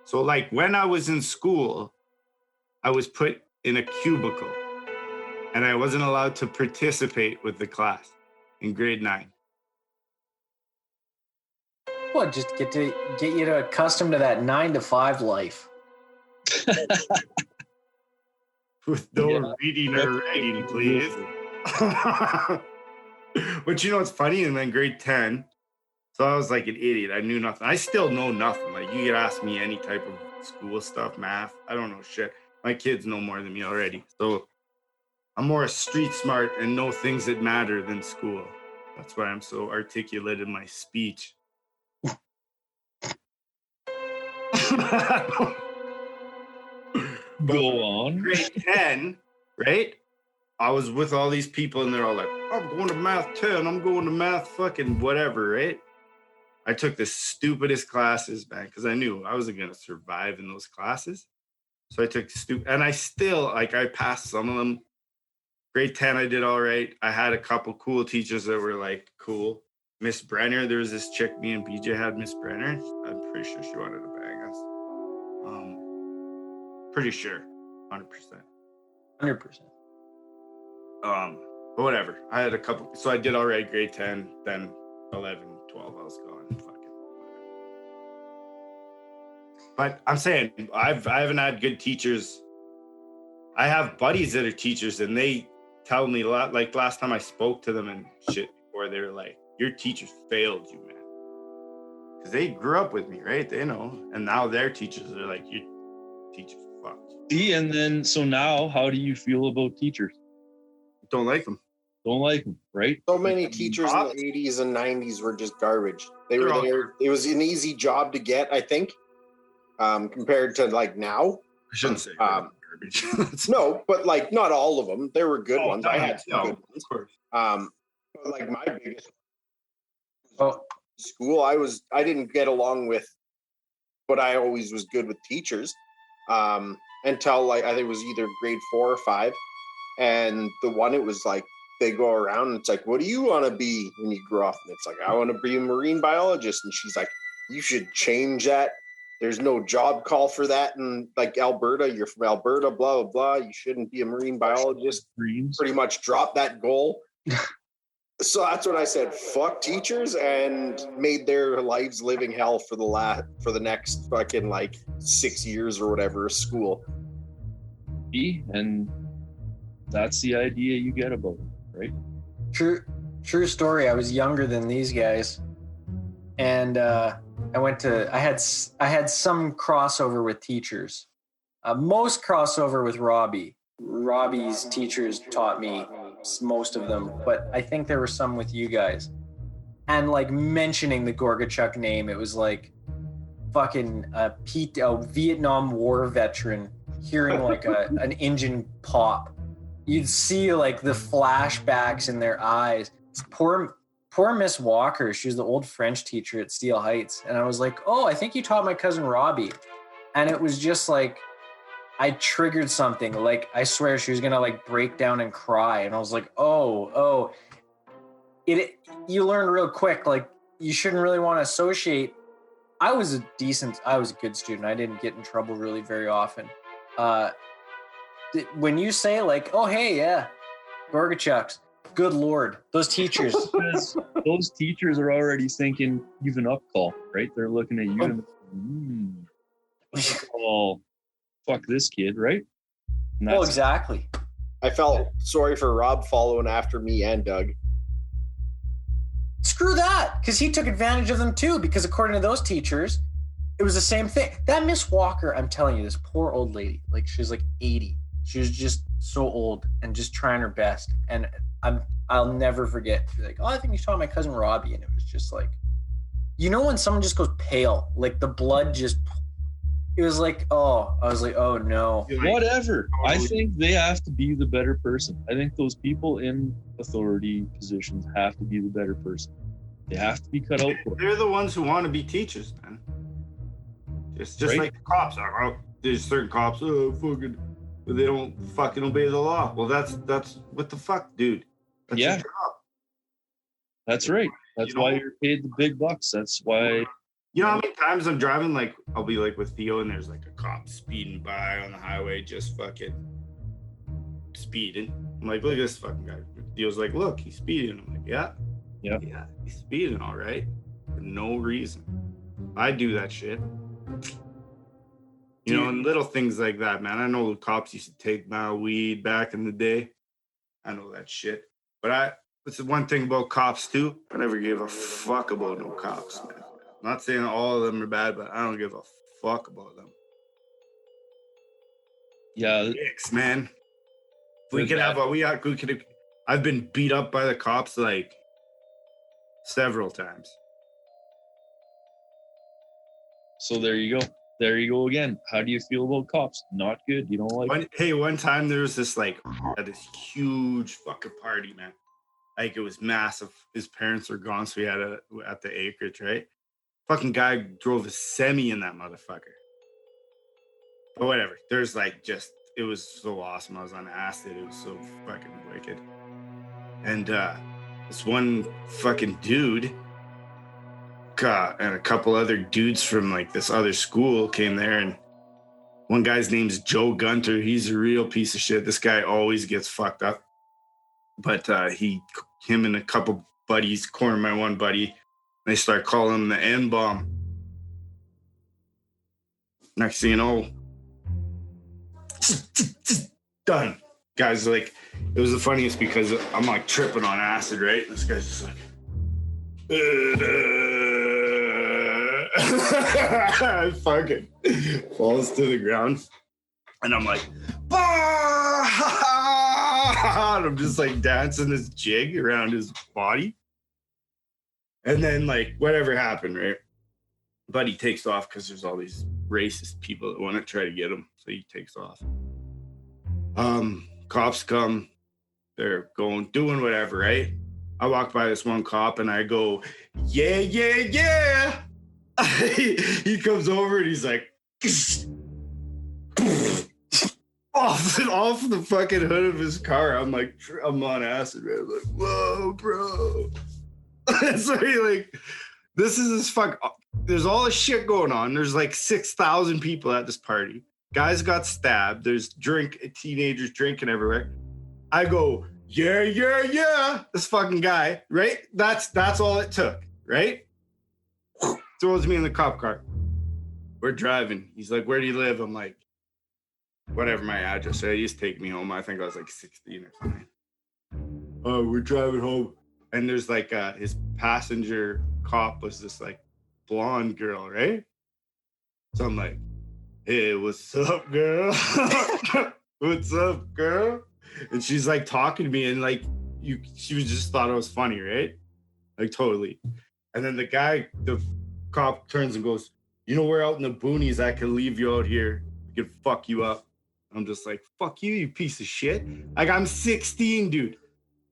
S3: So, like, when I was in school, I was put in a cubicle and I wasn't allowed to participate with the class in grade 9.
S1: What, just get you to accustomed to that 9 to 5 life.
S3: With no reading or writing, please. But you know what's funny? And then grade 10, so I was like an idiot. I knew nothing. I still know nothing. Like, you could ask me any type of school stuff, math. I don't know shit. My kids know more than me already. So I'm more street smart and know things that matter than school. That's why I'm so articulate in my speech.
S2: Go on.
S3: Grade 10, right? I was with all these people and they're all like, I'm going to math 10. I'm going to math fucking whatever, right? I took the stupidest classes, man, because I knew I wasn't going to survive in those classes. So I took and I still, like, I passed some of them. Grade 10, I did all right. I had a couple cool teachers that were like cool. Miss Brenner, there was this chick, me and BJ had Miss Brenner. I'm pretty sure she wanted to bang us. Pretty sure, 100%.
S1: 100%.
S3: But whatever. I had a couple, so I did all right grade 10, then 11, 12, I was gone. Fucking whatever. But I'm saying, I haven't had good teachers. I have buddies that are teachers and they tell me a lot, like last time I spoke to them and shit before, they were like, your teachers failed you, man. Because they grew up with me, right? They know. And now their teachers are like, your teachers fucked.
S2: See, and then, so now, how do you feel about teachers?
S3: Don't like them.
S2: Don't like them, right?
S7: So many teachers in the 80s and 90s were just garbage. They were there. It was an easy job to get, I think, compared to like now.
S3: I shouldn't say garbage.
S7: No, but like not all of them. There were good ones. I had some good ones.
S3: Of course.
S7: But like my biggest school, I didn't get along with, but I always was good with teachers until like I think it was either grade 4 or 5, and the one it was like they go around and it's like, what do you want to be when you grow up? And it's like, I want to be a marine biologist, and she's like, you should change that. There's no job call for that in like Alberta. You're from Alberta, blah, blah, blah. You shouldn't be a marine biologist. Pretty much drop that goal. So that's what I said. Fuck teachers, and made their lives living hell for the next fucking like 6 years or whatever of school.
S2: And that's the idea you get about it, right?
S1: True story. I was younger than these guys, and I had some crossover with teachers. Most crossover with Robbie. Robbie's teachers taught me most of them, but I think there were some with you guys. And like mentioning the Gorgachuk name, it was like fucking a Vietnam War veteran hearing like an engine pop. You'd see like the flashbacks in their eyes. Poor Miss Walker. She was the old French teacher at Steel Heights. And I was like, oh, I think you taught my cousin Robbie. And it was just like, I triggered something. Like, I swear she was going to like break down and cry. And I was like, oh. You learn real quick. Like, you shouldn't really want to associate. I was a good student. I didn't get in trouble really very often. When you say like, oh, hey, yeah, Gorgachuks, good Lord, those teachers.
S2: Those teachers are already thinking you've an up call, right? They're looking at you and oh, fuck this kid, right?
S1: Oh, exactly.
S7: I felt sorry for Rob following after me and Doug.
S1: Screw that, because he took advantage of them too, because according to those teachers, it was the same thing. That Miss Walker, I'm telling you, this poor old lady, like she's like 80. She was just so old and just trying her best. And I'll never forget. She's like, oh, I think you saw my cousin Robbie. And it was just like, you know, when someone just goes pale, like the blood just, it was like, oh, I was like, oh no.
S2: Whatever. I think they have to be the better person. I think those people in authority positions have to be the better person. They have to be cut out for it.
S3: They're the ones who want to be teachers, man. Just right? Like the cops are. Oh, there's certain cops, they don't fucking obey the law. Well, that's what the fuck, dude. That's your job.
S2: That's right. That's why you're paid the big bucks. That's why
S3: You know how many times I'm driving, like, I'll be like with Theo and there's like a cop speeding by on the highway, just fucking speeding. I'm like, look at this fucking guy. Theo's like, look, he's speeding. I'm like, yeah, he's speeding, all right, for no reason. I do that shit. You know, and little things like that, man. I know the cops used to take my weed back in the day. I know that shit. But it's the one thing about cops too. I never gave a fuck about no cops, man. I'm not saying all of them are bad, but I don't give a fuck about them.
S2: Yeah,
S3: Dicks, man. We could have I've been beat up by the cops like several times.
S2: so there you go. There you go again. How do you feel about cops? Not good. You don't like
S3: One time there was this like at this huge fucking party, man. Like it was massive. His parents were gone, so we had at the acreage, right? Fucking guy drove a semi in that motherfucker. But whatever. There's like it was so awesome. I was on acid. It was so fucking wicked. And this one fucking dude and a couple other dudes from like this other school came there, and one guy's name's Joe Gunter. He's a real piece of shit. This guy always gets fucked up. But him and a couple buddies corner my one buddy. They start calling him the N-bomb. Next thing you know, done. Guys, like, it was the funniest because I'm like tripping on acid, right? This guy's just like, fucking falls to the ground. And I'm like, and I'm just like dancing this jig around his body. And then like whatever happened, right? Buddy takes off because there's all these racist people that want to try to get him. So he takes off. Cops come, they're doing whatever, right? I walk by this one cop and I go, yeah. He comes over and he's like, off the fucking hood of his car. I'm like, I'm on acid, man. I'm like, whoa, bro. So he like, this is this there's all this shit going on. There's like 6,000 people at this party. Guys got stabbed. There's teenagers drinking everywhere. I go, yeah. This fucking guy, right? That's all it took, right? Throws me in the cop car. We're driving. He's like, where do you live? I'm like, whatever my address. So he used to take me home. I think I was like 16 or something. Oh, we're driving home. And there's like his passenger cop was this like blonde girl, right? So I'm like, hey, what's up, girl? What's up, girl? And she's like talking to me and like she was just thought it was funny, right? Like totally. And then the cop turns and goes, you know, we're out in the boonies. I can leave you out here. We can fuck you up. I'm just like, fuck you, you piece of shit. Like I'm 16, dude.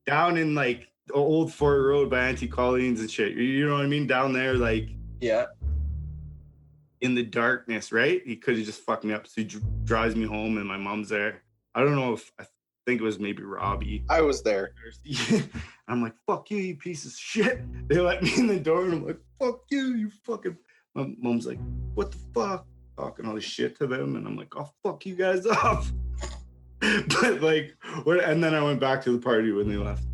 S3: Down in like Old Fort Road by Auntie Colleen's and shit. You know what I mean? Down there, like,
S1: Yeah.
S3: in the darkness, right? He could have just fucked me up. So he drives me home and my mom's there. I don't know I think it was maybe Robbie.
S7: I was there.
S3: I'm like, fuck you, you piece of shit. They let me in the door and I'm like, fuck you, you fucking. My mom's like, what the fuck? Talking all this shit to them. And I'm like, I'll fuck you guys up. But like, and then I went back to the party when they left.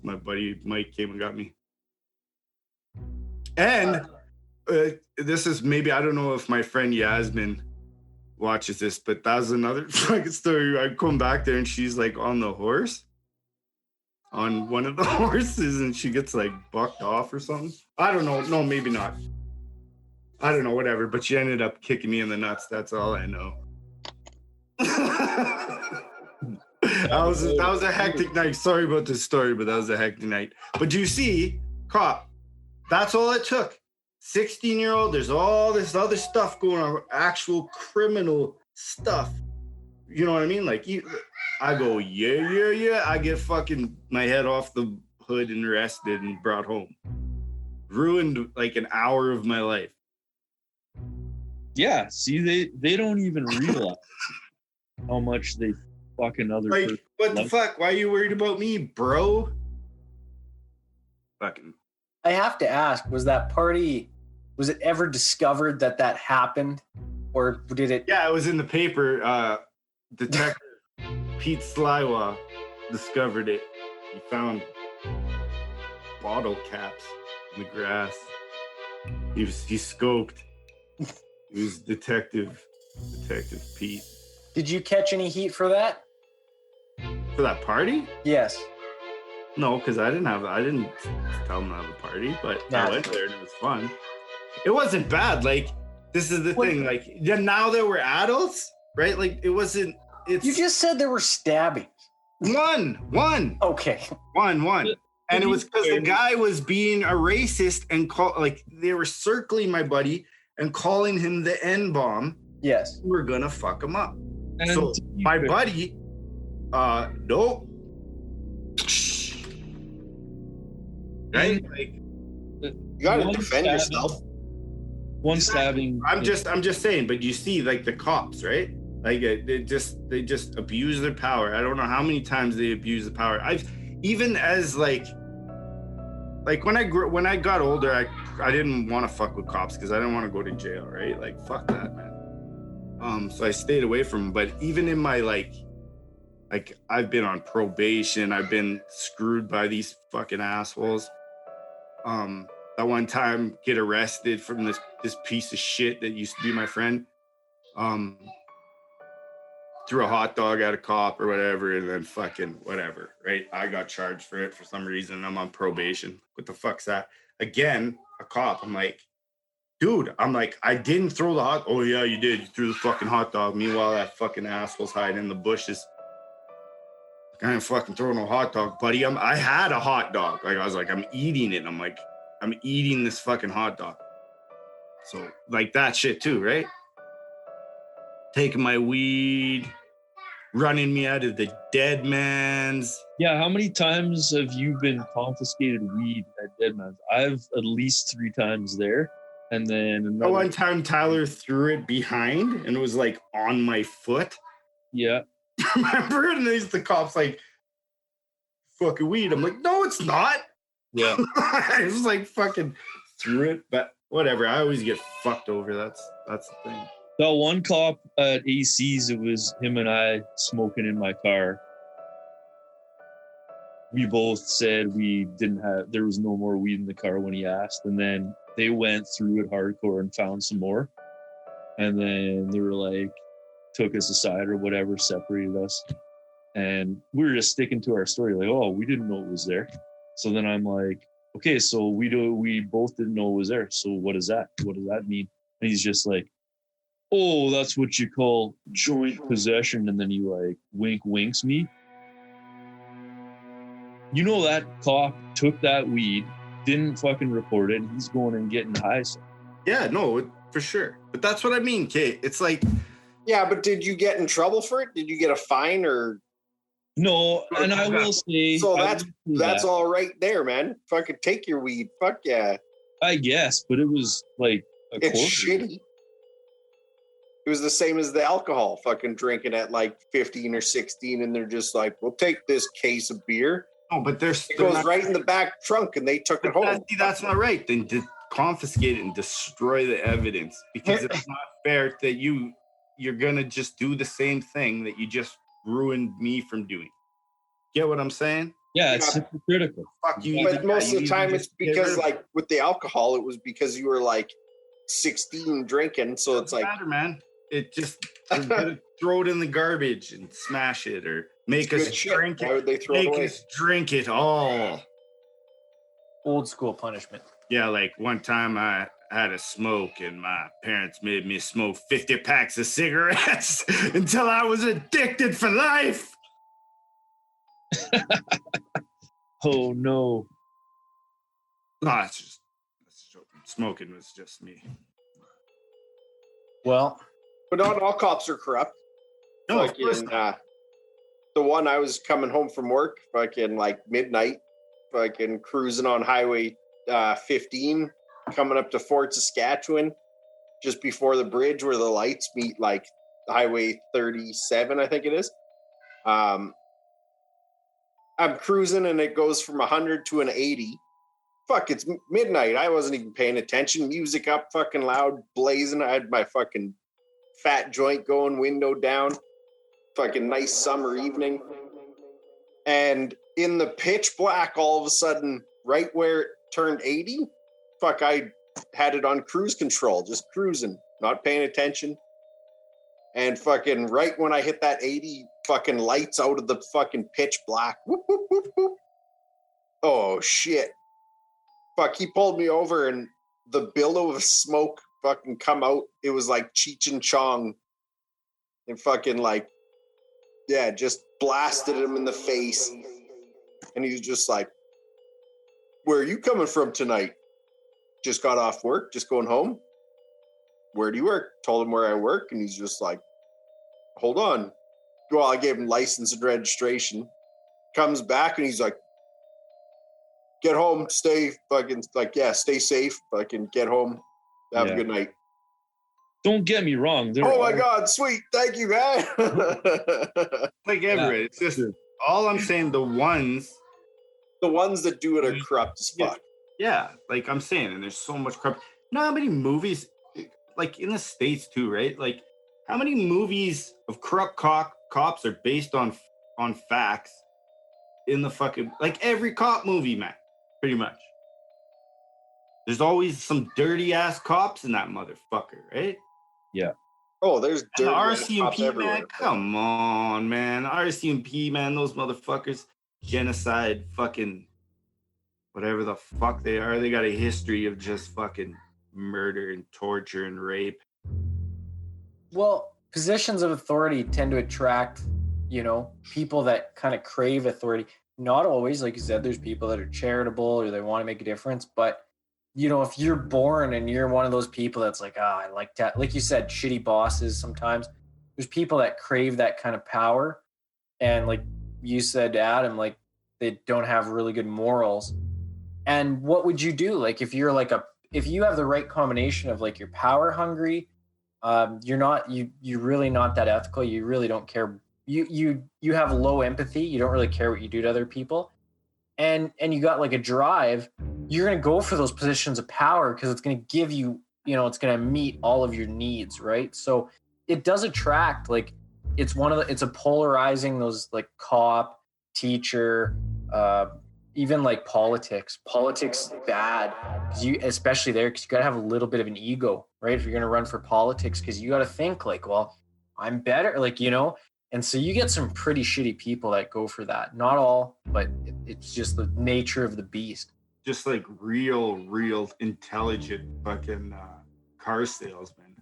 S3: My buddy Mike came and got me. And this is maybe, I don't know if my friend Yasmin watches this, but that was another fucking story. I come back there and she's like on the horse, on one of the horses, and she gets like bucked off or something. I don't know. No, maybe not. I don't know, whatever. But she ended up kicking me in the nuts. That's all I know. That was a hectic night. Sorry about this story, but that was a hectic night. But do you see, cop, that's all it took. 16-year-old, there's all this other stuff going on, actual criminal stuff. You know what I mean? Like, I go, yeah. I get fucking my head off the hood and arrested and brought home. Ruined like an hour of my life.
S2: Yeah, see, they don't even realize how much they fucking other
S3: like,
S2: person
S3: what the
S2: like.
S3: fuck? Why are you worried about me, bro? Fucking.
S1: I have to ask, was that party Was it ever discovered that happened, or did it?
S3: Yeah, it was in the paper. Detective Pete Sliwa discovered it. He found bottle caps in the grass. He scoped. It was Detective Pete.
S1: Did you catch any heat for that?
S3: For that party?
S1: Yes.
S3: No, because I didn't tell him to have a party, but
S1: Nah.
S3: I went there and it was fun. It wasn't bad. Like, this is the thing. Like, now that we're adults, right? Like, it wasn't.
S1: You just said there were stabbings.
S3: One.
S1: Okay.
S3: One. And it was because the guy was being a racist and they were circling my buddy and calling him the N-bomb.
S1: Yes.
S3: We were gonna fuck him up.
S2: And
S3: So my buddy, nope. Right? Like,
S7: You gotta
S2: One
S7: defend
S2: stabbing.
S7: yourself.
S2: one stabbing.
S3: I'm just saying, but you see, like, the cops, right? Like, they just abuse their power. I don't know how many times they abuse the power. Even as like when I got older, I didn't want to fuck with cops because I didn't want to go to jail, right? Like, fuck that, man. So I stayed away from them. But even in my like I've been on probation, I've been screwed by these fucking assholes. That one time get arrested from this piece of shit that used to be my friend. Threw a hot dog at a cop or whatever, and then fucking whatever, right? I got charged for it for some reason. I'm on probation. What the fuck's that? Again, a cop. I'm like, dude, I didn't throw the hot. Oh yeah, you did. You threw the fucking hot dog. Meanwhile, that fucking asshole's hiding in the bushes. I didn't fucking throw no hot dog, buddy. I had a hot dog. Like, I was like, I'm eating it. I'm like, I'm eating this fucking hot dog. So like that shit too, right? Taking my weed, running me out of the dead man's.
S2: Yeah, how many times have you been confiscated weed at Dead Man's? I've at least 3 times there. And then another
S3: One time Tyler threw it behind and it was like on my foot.
S2: Yeah.
S3: Remember? And the cops like, fucking weed. I'm like, no, it's not.
S2: Yeah.
S3: I just like fucking threw it, but whatever. I always get fucked over. That's the thing.
S2: That one cop at AC's, it was him and I smoking in my car. We both said there was no more weed in the car when he asked. And then they went through it hardcore and found some more. And then they were like, took us aside or whatever, separated us. And we were just sticking to our story. Like, oh, we didn't know it was there. So then I'm like, okay, so we both didn't know it was there. So what does that mean? And he's just like, oh, that's what you call joint possession. And then he like winks me. You know, that cop took that weed, didn't fucking report it, and he's going and getting high.
S3: Yeah, no, for sure. But that's what I mean, Kate. It's like,
S7: Yeah, but did you get in trouble for it? Did you get a fine or?
S2: No, and I will say.
S7: So that's all right there, man. Fucking take your weed. Fuck yeah.
S2: I guess, but it was like
S7: It's
S2: quarter.
S7: shitty. It was the same as the alcohol, fucking drinking at like 15 or 16, and they're just like, we'll take this case of beer.
S3: no, but
S7: It goes right in the back trunk, and they took it home.
S3: That's not right. Then confiscate it and destroy the evidence, because it's not fair that you're gonna just do the same thing that you just ruined me from doing. Get what I'm saying?
S2: Yeah, it's hypocritical.
S3: Fuck you.
S7: But most of the time, it's because,
S3: like,
S7: like, with the alcohol, it was because you were like 16 drinking. So it's like,
S3: matter, man. It just throw it in the garbage and smash it, or make
S7: it's
S3: us
S7: good shit.
S3: drink
S7: Why
S3: it.
S7: would they throw it
S3: Make
S7: away?
S3: us drink it all.
S1: Old school punishment.
S3: Yeah, like one time I had a smoke and my parents made me smoke 50 packs of cigarettes until I was addicted for life.
S2: Oh no.
S3: No, it's just smoking was just me.
S1: Well,
S7: but not all cops are corrupt.
S3: No, of course
S7: Fucking,
S3: not.
S7: the one I was coming home from work, fucking like midnight, fucking cruising on Highway 15, coming up to Fort Saskatchewan, just before the bridge where the lights meet, like Highway 37, I think it is. I'm cruising and it goes from 100 to an 80. fuck, it's midnight. I wasn't even paying attention. Music up fucking loud, blazing. I had my fucking fat joint going, window down. Fucking nice summer evening. And in the pitch black, all of a sudden, right where it turned 80, fuck, I had it on cruise control, just cruising, not paying attention. And fucking right when I hit that 80, fucking lights out of the fucking pitch black. Whoop, whoop, whoop, whoop. Oh, shit. Fuck, he pulled me over and the billow of smoke fucking come out. It was like Cheech and Chong. And fucking like, yeah, just blasted him in the face. And he was just like, where are you coming from tonight? Just got off work, just going home. Where do you work? Told him where I work. And he's just like, hold on. Well, I gave him license and registration. Comes back and he's like, get home, stay fucking, like, yeah, stay safe, fucking get home. Have a good night.
S2: Don't get me wrong.
S7: Oh my God, sweet. Thank you, man.
S3: Like everywhere. It's just all I'm saying, the ones
S7: that do it are corrupt as fuck.
S3: Yeah, like I'm saying, and there's so much corrupt. You know how many movies, like in the States too, right? Like how many movies of corrupt cops are based on facts in the fucking, like every cop movie, man, pretty much. There's always some dirty ass cops in that motherfucker, right?
S2: Yeah.
S7: Oh, there's dirty
S3: RCMP, man. Come on, man. RCMP, man. Those motherfuckers, genocide, fucking whatever the fuck they are. They got a history of just fucking murder and torture and rape.
S1: Well, positions of authority tend to attract, people that kind of crave authority. Not always, like you said, there's people that are charitable or they want to make a difference. But, if you're born and you're one of those people that's like, I like that. Like you said, shitty bosses sometimes. There's people that crave that kind of power. And like you said, Adam, like they don't have really good morals. And what would you do? Like if you're like if you have the right combination of like you're power hungry, you're really not that ethical. You really don't care. You have low empathy. You don't really care what you do to other people. And you got like a drive, you're going to go for those positions of power because it's going to give you, it's going to meet all of your needs. Right. So it does attract, like it's a polarizing, those like cop, teacher, even like politics bad because especially there, because you got to have a little bit of an ego, right? If you're going to run for politics, because you got to think like, well, I'm better, like, and so you get some pretty shitty people that go for that. Not all, but it's just the nature of the beast.
S3: Just like real intelligent fucking car salesman.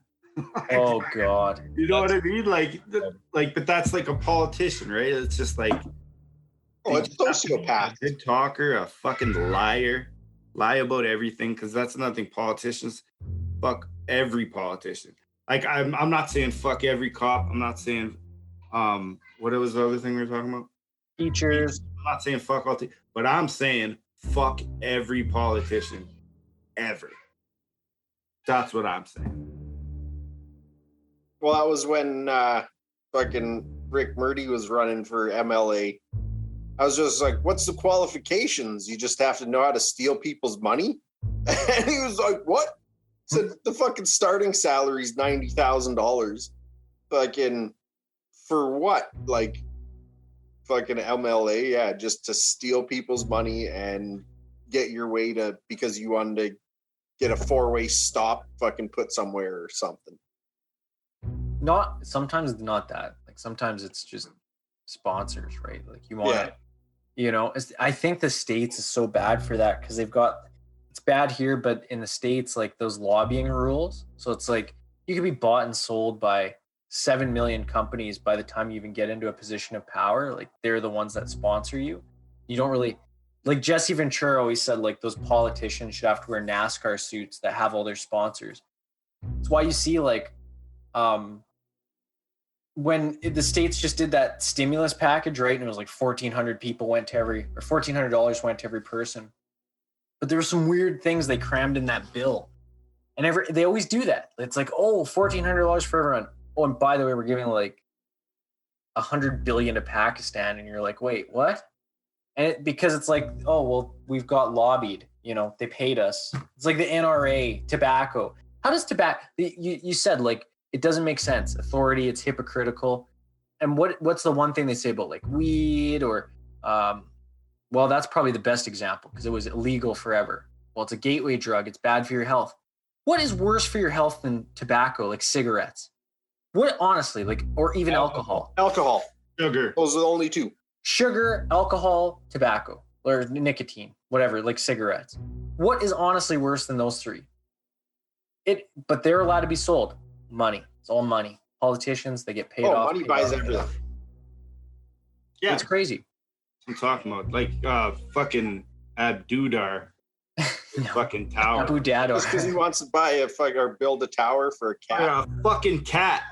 S1: Oh God.
S3: You know what I mean? Like, but that's like a politician, right? It's just like,
S7: it's sociopath.
S3: A good talker, a fucking liar, lie about everything. Because that's another thing. Politicians, fuck every politician. Like I'm not saying fuck every cop. I'm not saying what was the other thing we were talking about?
S1: Teachers.
S3: I'm not saying fuck all, but I'm saying fuck every politician ever. That's what I'm saying.
S7: Well, that was when fucking Rick Murdy was running for MLA. I was just like, what's the qualifications? You just have to know how to steal people's money? And he was like, what? Said the fucking starting salary is $90,000. Fucking for what? Like fucking MLA, yeah, just to steal people's money and get your way to, because you wanted to get a 4-way stop fucking put somewhere or something.
S1: Sometimes not that. Like sometimes it's just sponsors, right? Like you want to, I think the States is so bad for that because it's bad here, but in the States, like those lobbying rules. So it's like you could be bought and sold by 7 million companies by the time you even get into a position of power. Like they're the ones that sponsor you. You don't really, like Jesse Ventura always said, like those politicians should have to wear NASCAR suits that have all their sponsors. That's why you see like, when the States just did that stimulus package, right? And it was like $1,400 went to every person. But there were some weird things they crammed in that bill. And they always do that. It's like, oh, $1,400 for everyone. Oh, and by the way, we're giving like $100 billion to Pakistan. And you're like, wait, what? And because it's like, oh, well, we've got lobbied, they paid us. It's like the NRA, tobacco. How does tobacco, you said like, it doesn't make sense. Authority, it's hypocritical. And what's the one thing they say about like weed or, well, that's probably the best example because it was illegal forever. Well, it's a gateway drug. It's bad for your health. What is worse for your health than tobacco, like cigarettes? What, honestly, like, or even alcohol?
S7: Alcohol.
S3: Sugar.
S7: Those are the only two.
S1: Sugar, alcohol, tobacco, or nicotine, whatever, like cigarettes. What is honestly worse than those three? But they're allowed to be sold. Money. It's all money. Politicians, they get paid off.
S7: Money buys everything.
S3: Yeah.
S1: It's crazy.
S3: I'm talking about like fucking Abdudar. Fucking tower.
S1: Abu Dhabi.
S7: Just because he wants to buy or build a tower for a cat.
S3: Yeah, a fucking cat.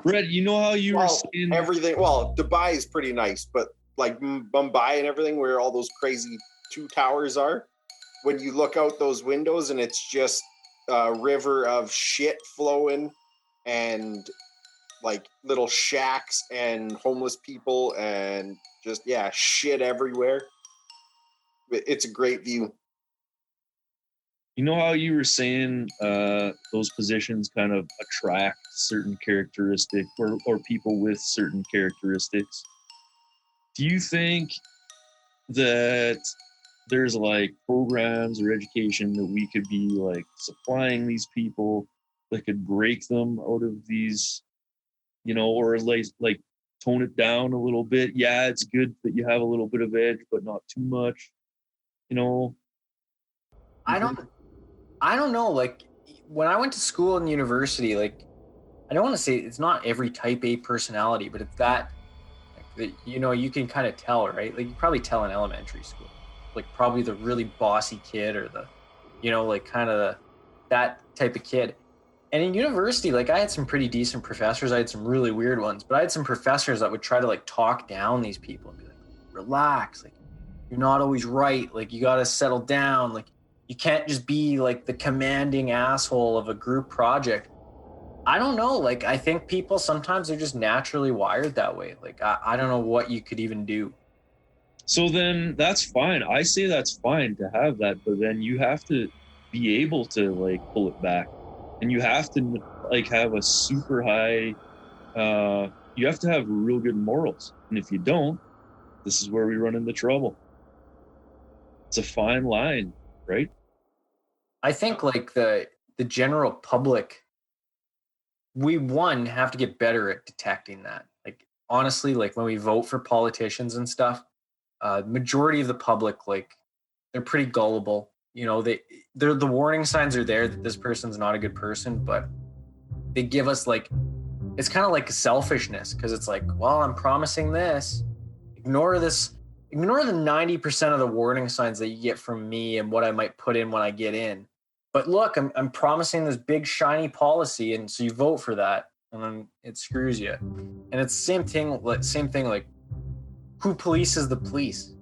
S2: Brett, you know how you were saying
S7: everything. Well, Dubai is pretty nice, but like Mumbai and everything, where all those crazy 2 towers are, when you look out those windows and it's just a river of shit flowing and like little shacks and homeless people and just shit everywhere. It's a great view.
S2: You know how you were saying those positions kind of attract certain characteristics or people with certain characteristics? Do you think that there's like programs or education that we could be like supplying these people that could break them out of these, or like tone it down a little bit? Yeah, it's good that you have a little bit of edge, but not too much.
S1: I don't know. Like when I went to school and university, like I don't want to say it's not every type A personality, but it's that, like, you can kind of tell, right? Like you probably tell in elementary school, like probably the really bossy kid or the, like kind of that type of kid. And in university, like I had some pretty decent professors. I had some really weird ones, but I had some professors that would try to like talk down these people and be like, relax, like you're not always right. Like you got to settle down. Like you can't just be like the commanding asshole of a group project. I don't know. Like, I think people sometimes are just naturally wired that way. Like, I don't know what you could even do.
S2: So then that's fine. I say that's fine to have that, but then you have to be able to like pull it back. And you have to like have a super high, you have to have real good morals. And if you don't, this is where we run into trouble. It's a fine line, right?
S1: I think like the general public, we have to get better at detecting that. Like honestly, like when we vote for politicians and stuff, majority of the public, like they're pretty gullible. They're the warning signs are there that this person's not a good person, but they give us like, it's kind of like selfishness because it's like, well, I'm promising this. Ignore the 90% of the warning signs that you get from me and what I might put in when I get in. But look, I'm promising this big shiny policy, and so you vote for that, and then it screws you. And it's the same thing. Like, who polices the police?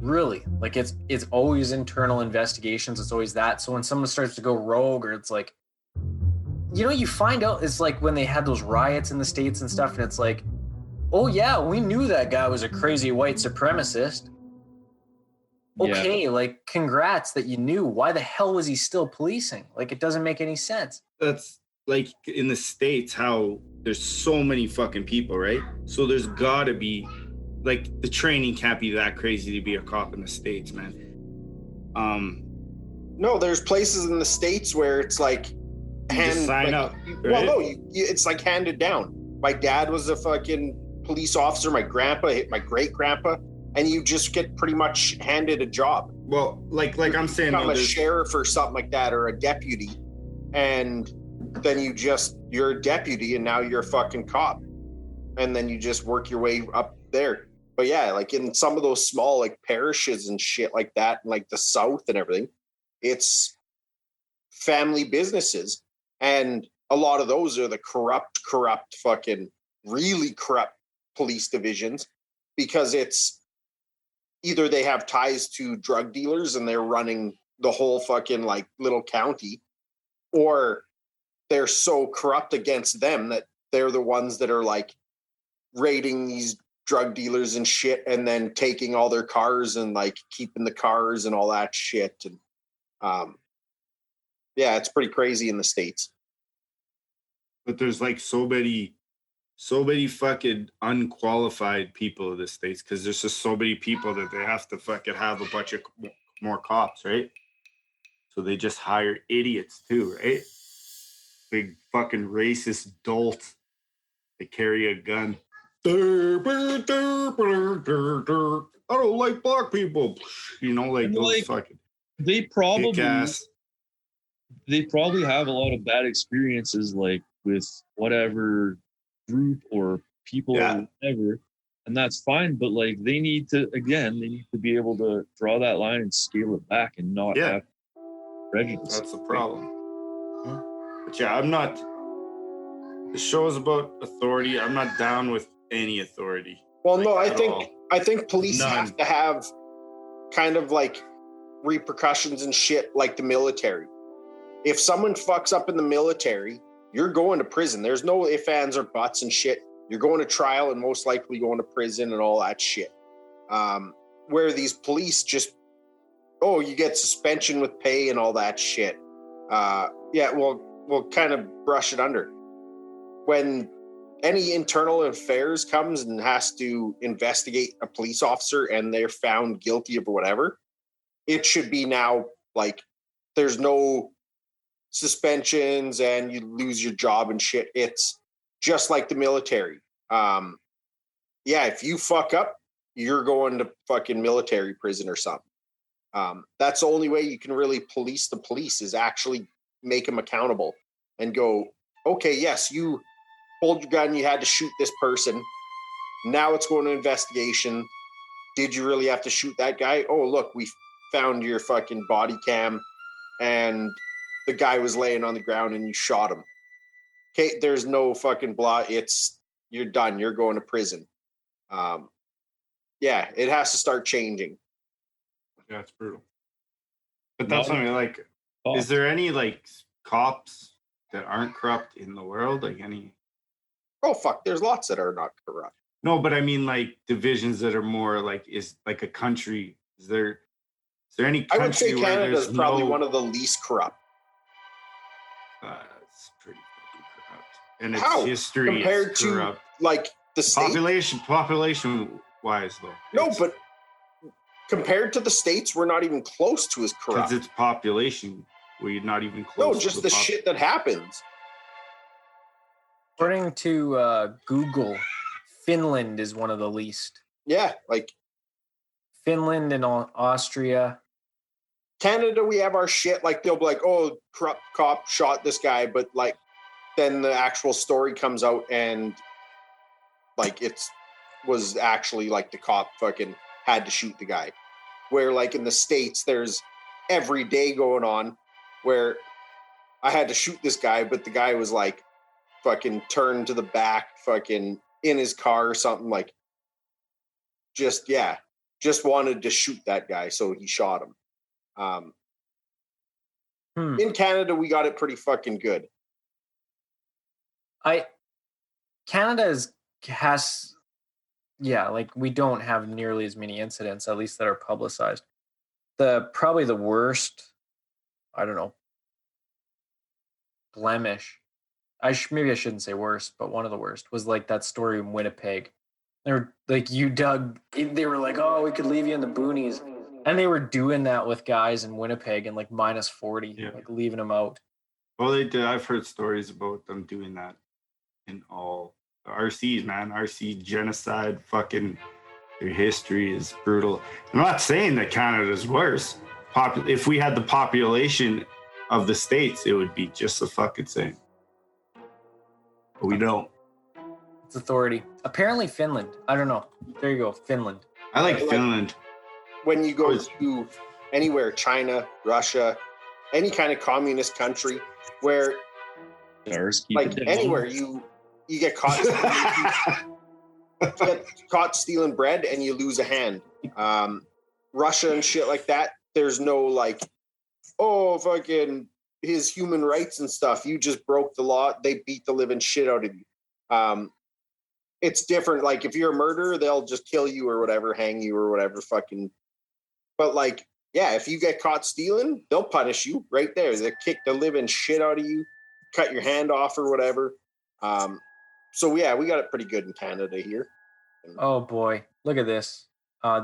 S1: Really? Like, it's always internal investigations. It's always that. So when someone starts to go rogue, or it's like, you find out. It's like when they had those riots in the States and stuff, and it's like, oh yeah, we knew that guy was a crazy white supremacist. Okay, yeah. Like, congrats that you knew. Why the hell was he still policing? Like, it doesn't make any sense.
S3: That's like in the States, how there's so many fucking people, right? So there's gotta be, like, the training can't be that crazy to be a cop in the States, man.
S7: No, there's places in the States where it's like,
S3: sign up. Right?
S7: Well, no, it's like handed down. My dad was a fucking police officer. My grandpa, my great grandpa. And you just get pretty much handed a job.
S3: Well, like I'm saying,
S7: become a sheriff or something like that, or a deputy, and then you're a deputy, and now you're a fucking cop, and then you just work your way up there. But yeah, like in some of those small like parishes and shit like that, and like the South and everything, it's family businesses, and a lot of those are the corrupt, fucking really corrupt police divisions, because it's either they have ties to drug dealers and they're running the whole fucking like little county, or they're so corrupt against them that they're the ones that are like raiding these drug dealers and shit, and then taking all their cars and like keeping the cars and all that shit. And yeah, it's pretty crazy in the States.
S3: But there's like so many fucking unqualified people in the States because there's just so many people that they have to fucking have a bunch of more cops, right? So they just hire idiots too, right? Big fucking racist dolts that carry a gun. I don't like black people. You know, like those
S2: Like,
S3: fucking
S2: they probably
S3: kick-ass.
S2: they probably have a lot of bad experiences, like with whatever group or people
S3: Yeah.
S2: or whatever, and that's fine. But like, they need to be able to draw that line and scale it back and not
S3: Yeah.
S2: have prejudice.
S3: That's the problem. But yeah, I'm not. The show is about authority. I'm not down with any authority.
S7: Well,
S3: like,
S7: no,
S3: at all.
S7: I think police
S3: None.
S7: have to have kind of like repercussions and shit like the military. If someone fucks up in the military, you're going to prison. There's no ifs, ands, or buts and shit. You're going to trial and most likely going to prison and all that shit. Where these police just, you get suspension with pay and all that shit. Yeah, we'll kind of brush it under. When any internal affairs comes and has to investigate a police officer and they're found guilty of whatever, it should be now like there's no suspensions and you lose your job and shit. It's just like the military. Yeah, if you fuck up, you're going to fucking military prison or something. That's the only way you can really police the police is actually make them accountable and go, okay, yes, you pulled your gun, you had to shoot this person. Now it's going to investigation. Did you really have to shoot that guy? Oh, look, we found your fucking body cam and the guy was laying on the ground and you shot him. Okay, there's no fucking blah. You're done. You're going to prison. Yeah, it has to start changing.
S3: Yeah, it's brutal. But that's what I mean. Like, is there any like cops that aren't corrupt in the world? Like any?
S7: Oh fuck, there's lots that are not corrupt.
S3: No, but I mean like divisions that are more like is like a country. Is there any country
S7: I would say
S3: where
S7: Canada's
S3: there's
S7: probably
S3: no,
S7: one of the least corrupt.
S3: It's pretty fucking corrupt. And its
S7: How?
S3: history
S7: Compared
S3: is
S7: to
S3: corrupt.
S7: like the States?
S3: Population wise though.
S7: No, but compared to the States, we're not even close to as corrupt.
S3: Because it's population, we're not even close.
S7: No, just
S3: to
S7: the shit that happens.
S1: According to Google, Finland is one of the least.
S7: Yeah, like
S1: Finland and Austria.
S7: Canada, we have our shit. Like they'll be like, "Oh, corrupt cop shot this guy," but like then the actual story comes out and like was actually like the cop fucking had to shoot the guy. Where like in the States, there's every day going on where I had to shoot this guy, but the guy was like fucking turned to the back, fucking in his car or something, like just wanted to shoot that guy, so he shot him. In Canada, we got it pretty fucking good.
S1: Canada has like we don't have nearly as many incidents, at least that are publicized. Probably the worst, I don't know, blemish. Maybe I shouldn't say worst, but one of the worst was like that story in Winnipeg. They were like, they were like, oh, we could leave you in the boonies. And they were doing that with guys in Winnipeg and like minus 40, like leaving them out.
S3: Well, they did. I've heard stories about them doing that in all RCs, man. RC genocide, fucking their history is brutal. I'm not saying that Canada's worse. If we had the population of the States, it would be just the fucking same. But we don't.
S1: It's authority. Apparently Finland. I don't know. There you go. Finland.
S3: I like Finland.
S7: When you go to anywhere, China, Russia, any kind of communist country where like anywhere you get caught stealing bread and you lose a hand. Russia and shit like that, there's no like, oh, fucking his human rights and stuff. You just broke the law. They beat the living shit out of you. it's different. Like if you're a murderer, they'll just kill you or whatever, hang you or whatever fucking. But like, yeah, if you get caught stealing, they'll punish you right there. They kick the living shit out of you, cut your hand off or whatever. So yeah, we got it pretty good in Canada here.
S1: Oh boy, look at this.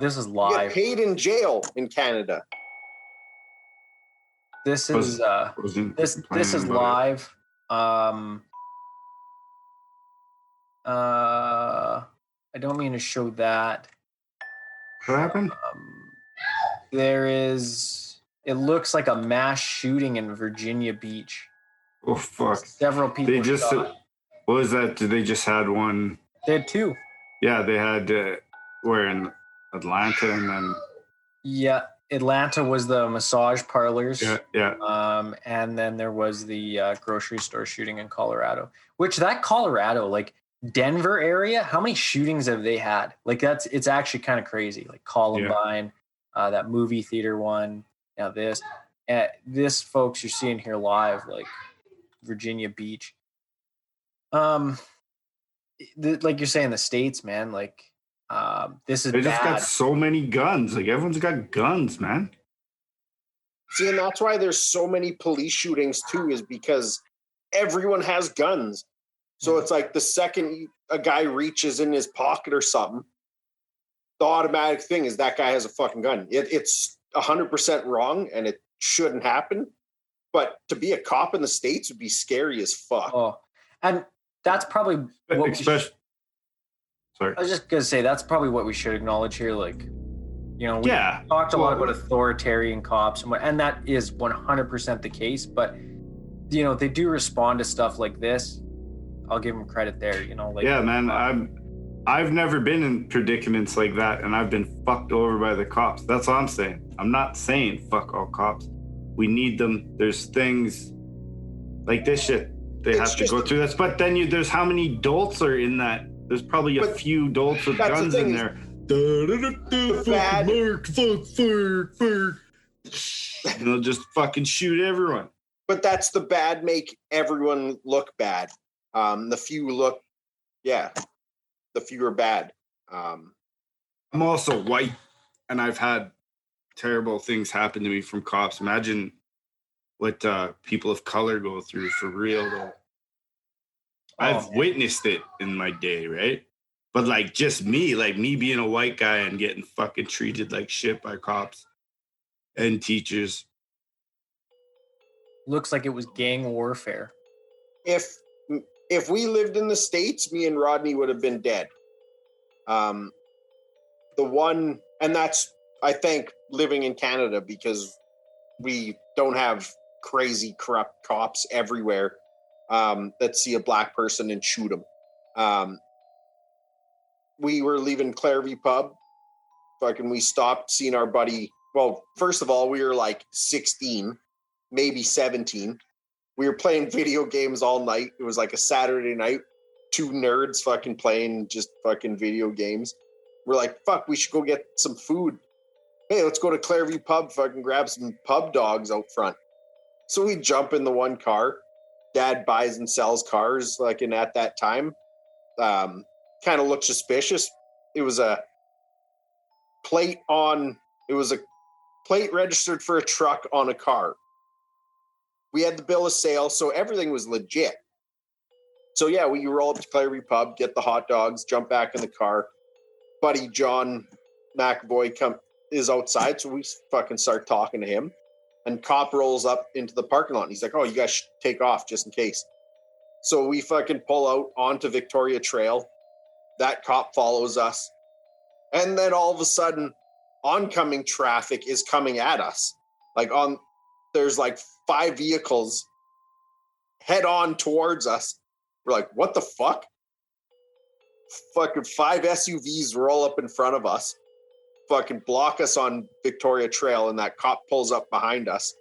S1: This is
S7: You
S1: live.
S7: get paid in jail in Canada.
S1: This is this is live. I don't mean to show that.
S3: What happened?
S1: There is. It looks like a mass shooting in Virginia Beach.
S3: Oh fuck!
S1: Several people.
S3: They just.
S1: shot.
S3: What was that? They just had one.
S1: They had two.
S3: Yeah, they had. Where in Atlanta and then.
S1: Yeah, Atlanta was the massage parlors.
S3: Yeah.
S1: And then there was the grocery store shooting in Colorado. Which that Colorado, like Denver area, how many shootings have they had? Like it's actually kind of crazy. Like Columbine, that movie theater one. Now this folks you're seeing here live, like Virginia Beach. Like you're saying, the States, man, like this is
S3: They just
S1: bad.
S3: got so many guns. Like everyone's got guns, man.
S7: See, and that's why there's so many police shootings too, is because everyone has guns. So it's like the second a guy reaches in his pocket or something, the automatic thing is that guy has a fucking gun. It's 100% wrong and it shouldn't happen. But to be a cop in the States would be scary as fuck.
S1: Oh, and that's probably what
S3: Especially. Sorry.
S1: I was just gonna say that's probably what we should acknowledge here. Like, you know, we talked a lot about authoritarian cops, and that is 100% the case. But you know, they do respond to stuff like this. I'll give them credit there. You know, like
S3: yeah, man. I've never been in predicaments like that, and I've been fucked over by the cops. That's all I'm saying. I'm not saying fuck all cops. We need them. There's things like this shit. They have to go through this. But then there's how many adults are in that? There's probably a few adults with guns in there. And they'll just fucking shoot everyone.
S7: But that's the bad make everyone look bad. The few look, the few are bad.
S3: I'm also white, and I've had terrible things happen to me from cops. Imagine what people of color go through for real, though. I've witnessed it in my day, right? But like just me, like me being a white guy and getting fucking treated like shit by cops and teachers.
S1: looks like it was gang warfare.
S7: If we lived in the States, me and Rodney would have been dead. The one, and that's, I think, living in Canada, because we don't have crazy corrupt cops everywhere that see a black person and shoot them. We were leaving Clareview Pub. Fucking, we stopped seeing our buddy. Well, first of all, we were like 16, maybe 17. We were playing video games all night. It was like a Saturday night. Two nerds fucking playing just fucking video games. We're like, fuck, we should go get some food. Hey, let's go to Clareview Pub, fucking grab some pub dogs out front. So we jump in the one car. Dad buys and sells cars, like, and at that time, kind of looked suspicious. It was a plate registered for a truck on a car. We had the bill of sale, so everything was legit. So yeah, we roll up to Clareview Pub, get the hot dogs, jump back in the car. Buddy John McAvoy is outside, so we fucking start talking to him. And cop rolls up into the parking lot, and he's like, "Oh, you guys should take off just in case." So we fucking pull out onto Victoria Trail. That cop follows us. And then all of a sudden, oncoming traffic is coming at us. There's like 5 vehicles head on towards us. We're like, what the fuck? Fucking 5 SUVs roll up in front of us, fucking block us on Victoria Trail, and that cop pulls up behind us.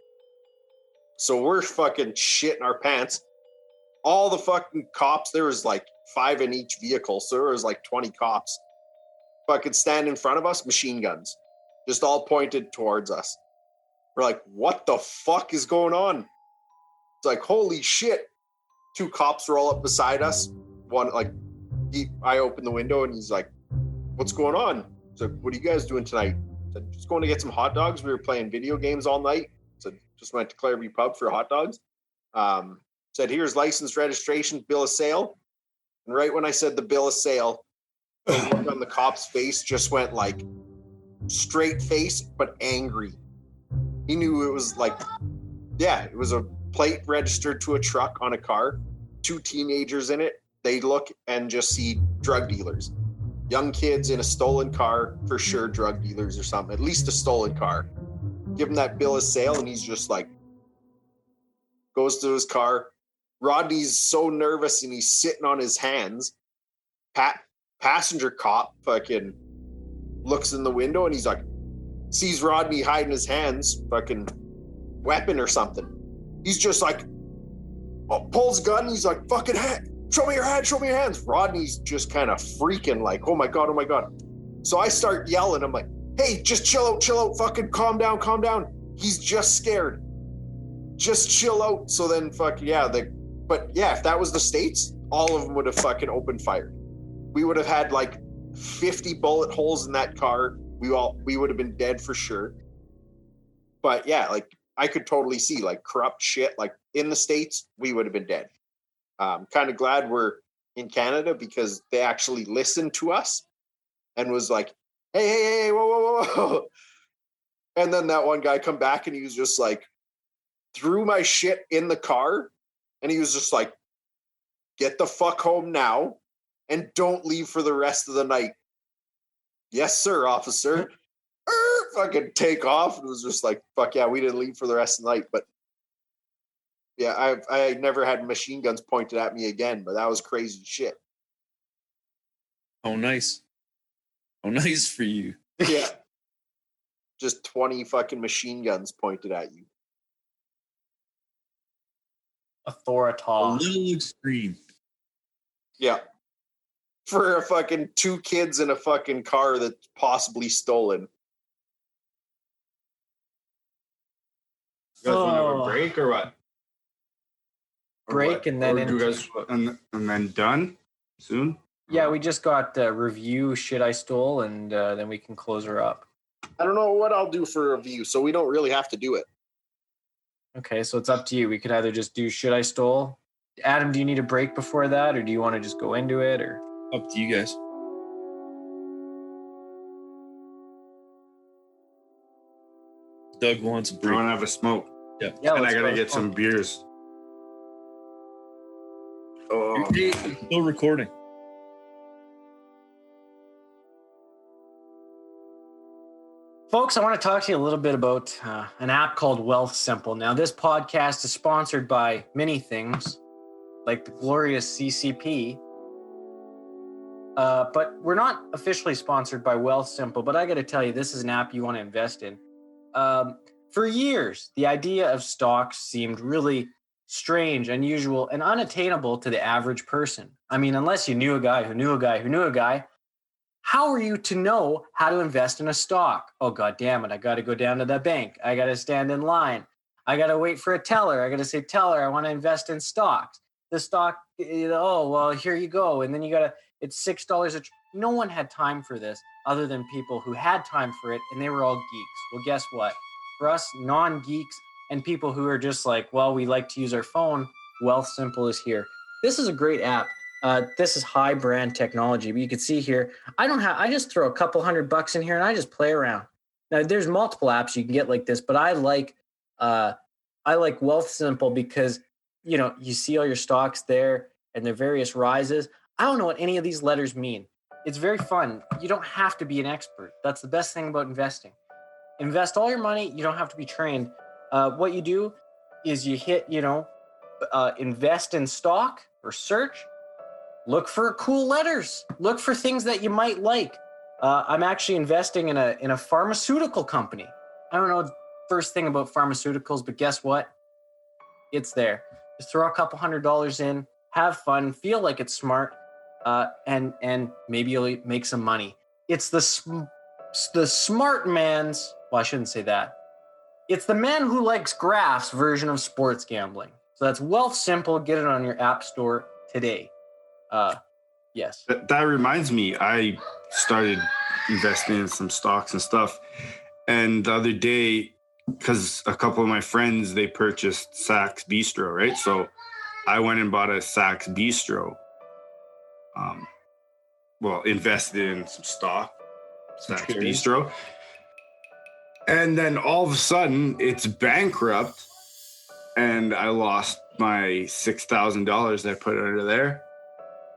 S7: So we're fucking shitting our pants. All the fucking cops, there was like 5 in each vehicle, so there was like 20 cops. Fucking stand in front of us, machine guns, just all pointed towards us. We're like, what the fuck is going on? It's like, holy shit. 2 cops roll up beside us. One, like, I open the window and he's like, "What's going on?" So, "What are you guys doing tonight?" I said, "Just going to get some hot dogs. We were playing video games all night." So just went to Clareview Pub for hot dogs. Said, "Here's license, registration, bill of sale." And right when I said the bill of sale, the look on the cop's face just went like straight face, but angry. He knew it was like, yeah, it was a plate registered to a truck on a car, 2 teenagers in it. They look and just see drug dealers. Young kids in a stolen car, for sure drug dealers or something, at least a stolen car. Give him that bill of sale and he's just like, goes to his car. Rodney's so nervous and he's sitting on his hands. Passenger cop fucking looks in the window and he's like, sees Rodney hiding his hands, fucking weapon or something. He's just like, pulls a gun and he's like, fucking show me your hands, show me your hands. Rodney's just kind of freaking like, oh my God, oh my God. So I start yelling. I'm like, hey, just chill out, fucking calm down. He's just scared. Just chill out. So then but yeah, if that was the States, all of them would have fucking opened fire. We would have had like 50 bullet holes in that car. We would have been dead for sure. But yeah, like I could totally see like corrupt shit. Like in the States, we would have been dead. Kind of glad we're in Canada because they actually listened to us and was like, hey, whoa. And then that one guy come back and he was just like, threw my shit in the car. And he was just like, get the fuck home now and don't leave for the rest of the night. Yes, sir, officer. Fucking take off. It was just like, fuck yeah, we didn't leave for the rest of the night. But yeah, I never had machine guns pointed at me again, but that was crazy shit.
S2: Oh, nice. Oh, nice for you.
S7: Yeah. Just 20 fucking machine guns pointed at you.
S1: Authoritas.
S2: A little extreme.
S7: Yeah. For a fucking 2 kids in a fucking car that's possibly stolen.
S3: You guys want to have a break or what?
S1: Break and then
S3: and then done soon?
S1: Yeah, we just got review shit I stole, and then we can close her up.
S7: I don't know what I'll do for a review, so we don't really have to do it.
S1: Okay, so it's up to you. We could either just do shit I stole. Adam, do you need a break before that, or do you want to just go into it, or
S2: Up to you guys. Doug wants a
S3: I
S2: break.
S3: want to have a smoke.
S2: Yeah.
S1: yeah?
S3: And I
S1: let's
S3: gotta
S1: go.
S3: get some beers. Oh,
S2: You're still recording.
S1: Folks, I want to talk to you a little bit about an app called Wealth Simple. Now, this podcast is sponsored by many things, like the glorious CCP, but we're not officially sponsored by Wealth Simple. But I got to tell you, this is an app you want to invest in. For years, the idea of stocks seemed really strange, unusual, and unattainable to the average person. I mean, unless you knew a guy who knew a guy who knew a guy. How are you to know how to invest in a stock? Oh, God damn it. I got to go down to the bank. I got to stand in line. I got to wait for a teller. I got to say, teller, I want to invest in stocks. The stock, oh, well, here you go. And then you got to, it's $6 no one had time for this other than people who had time for it, and they were all geeks. Well, guess what? For us non-geeks and people who are just like, well, we like to use our phone, Wealth Simple is here. This is a great app. This is high brand technology, but you can see here, I just throw a couple $100 in here and I just play around. Now there's multiple apps you can get like this, but I like Wealth Simple because, you know, you see all your stocks there and their various rises. I don't know what any of these letters mean. It's very fun. You don't have to be an expert. That's the best thing about investing. Invest all your money. You don't have to be trained. What you do is you hit, invest in stock or search. Look for cool letters. Look for things that you might like. I'm actually investing in a pharmaceutical company. I don't know the first thing about pharmaceuticals, but guess what? It's there. Just throw a couple $100 in, have fun, feel like it's smart, and maybe you'll make some money. It's the smart man's. Well, I shouldn't say that. It's the man who likes graphs version of sports gambling. So that's Wealth Simple. Get it on your app store today. Yes.
S3: That reminds me, I started investing in some stocks and stuff. And the other day, because a couple of my friends, they purchased Saks Bistro, right? So I went and bought a Saks Bistro. Invested in some stock, Saks Bistro. And then all of a sudden, it's bankrupt. And I lost my $6,000 I put under there.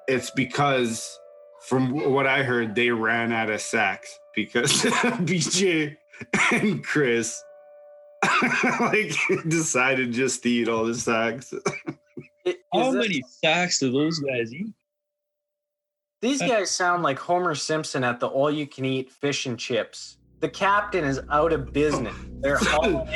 S3: It's because, from what I heard, they ran out of Saks because BJ and Chris decided just to eat all the Saks.
S2: How many Saks do those guys eat?
S1: These guys sound like Homer Simpson at the all-you-can-eat fish and chips. The captain is out of business. They're all...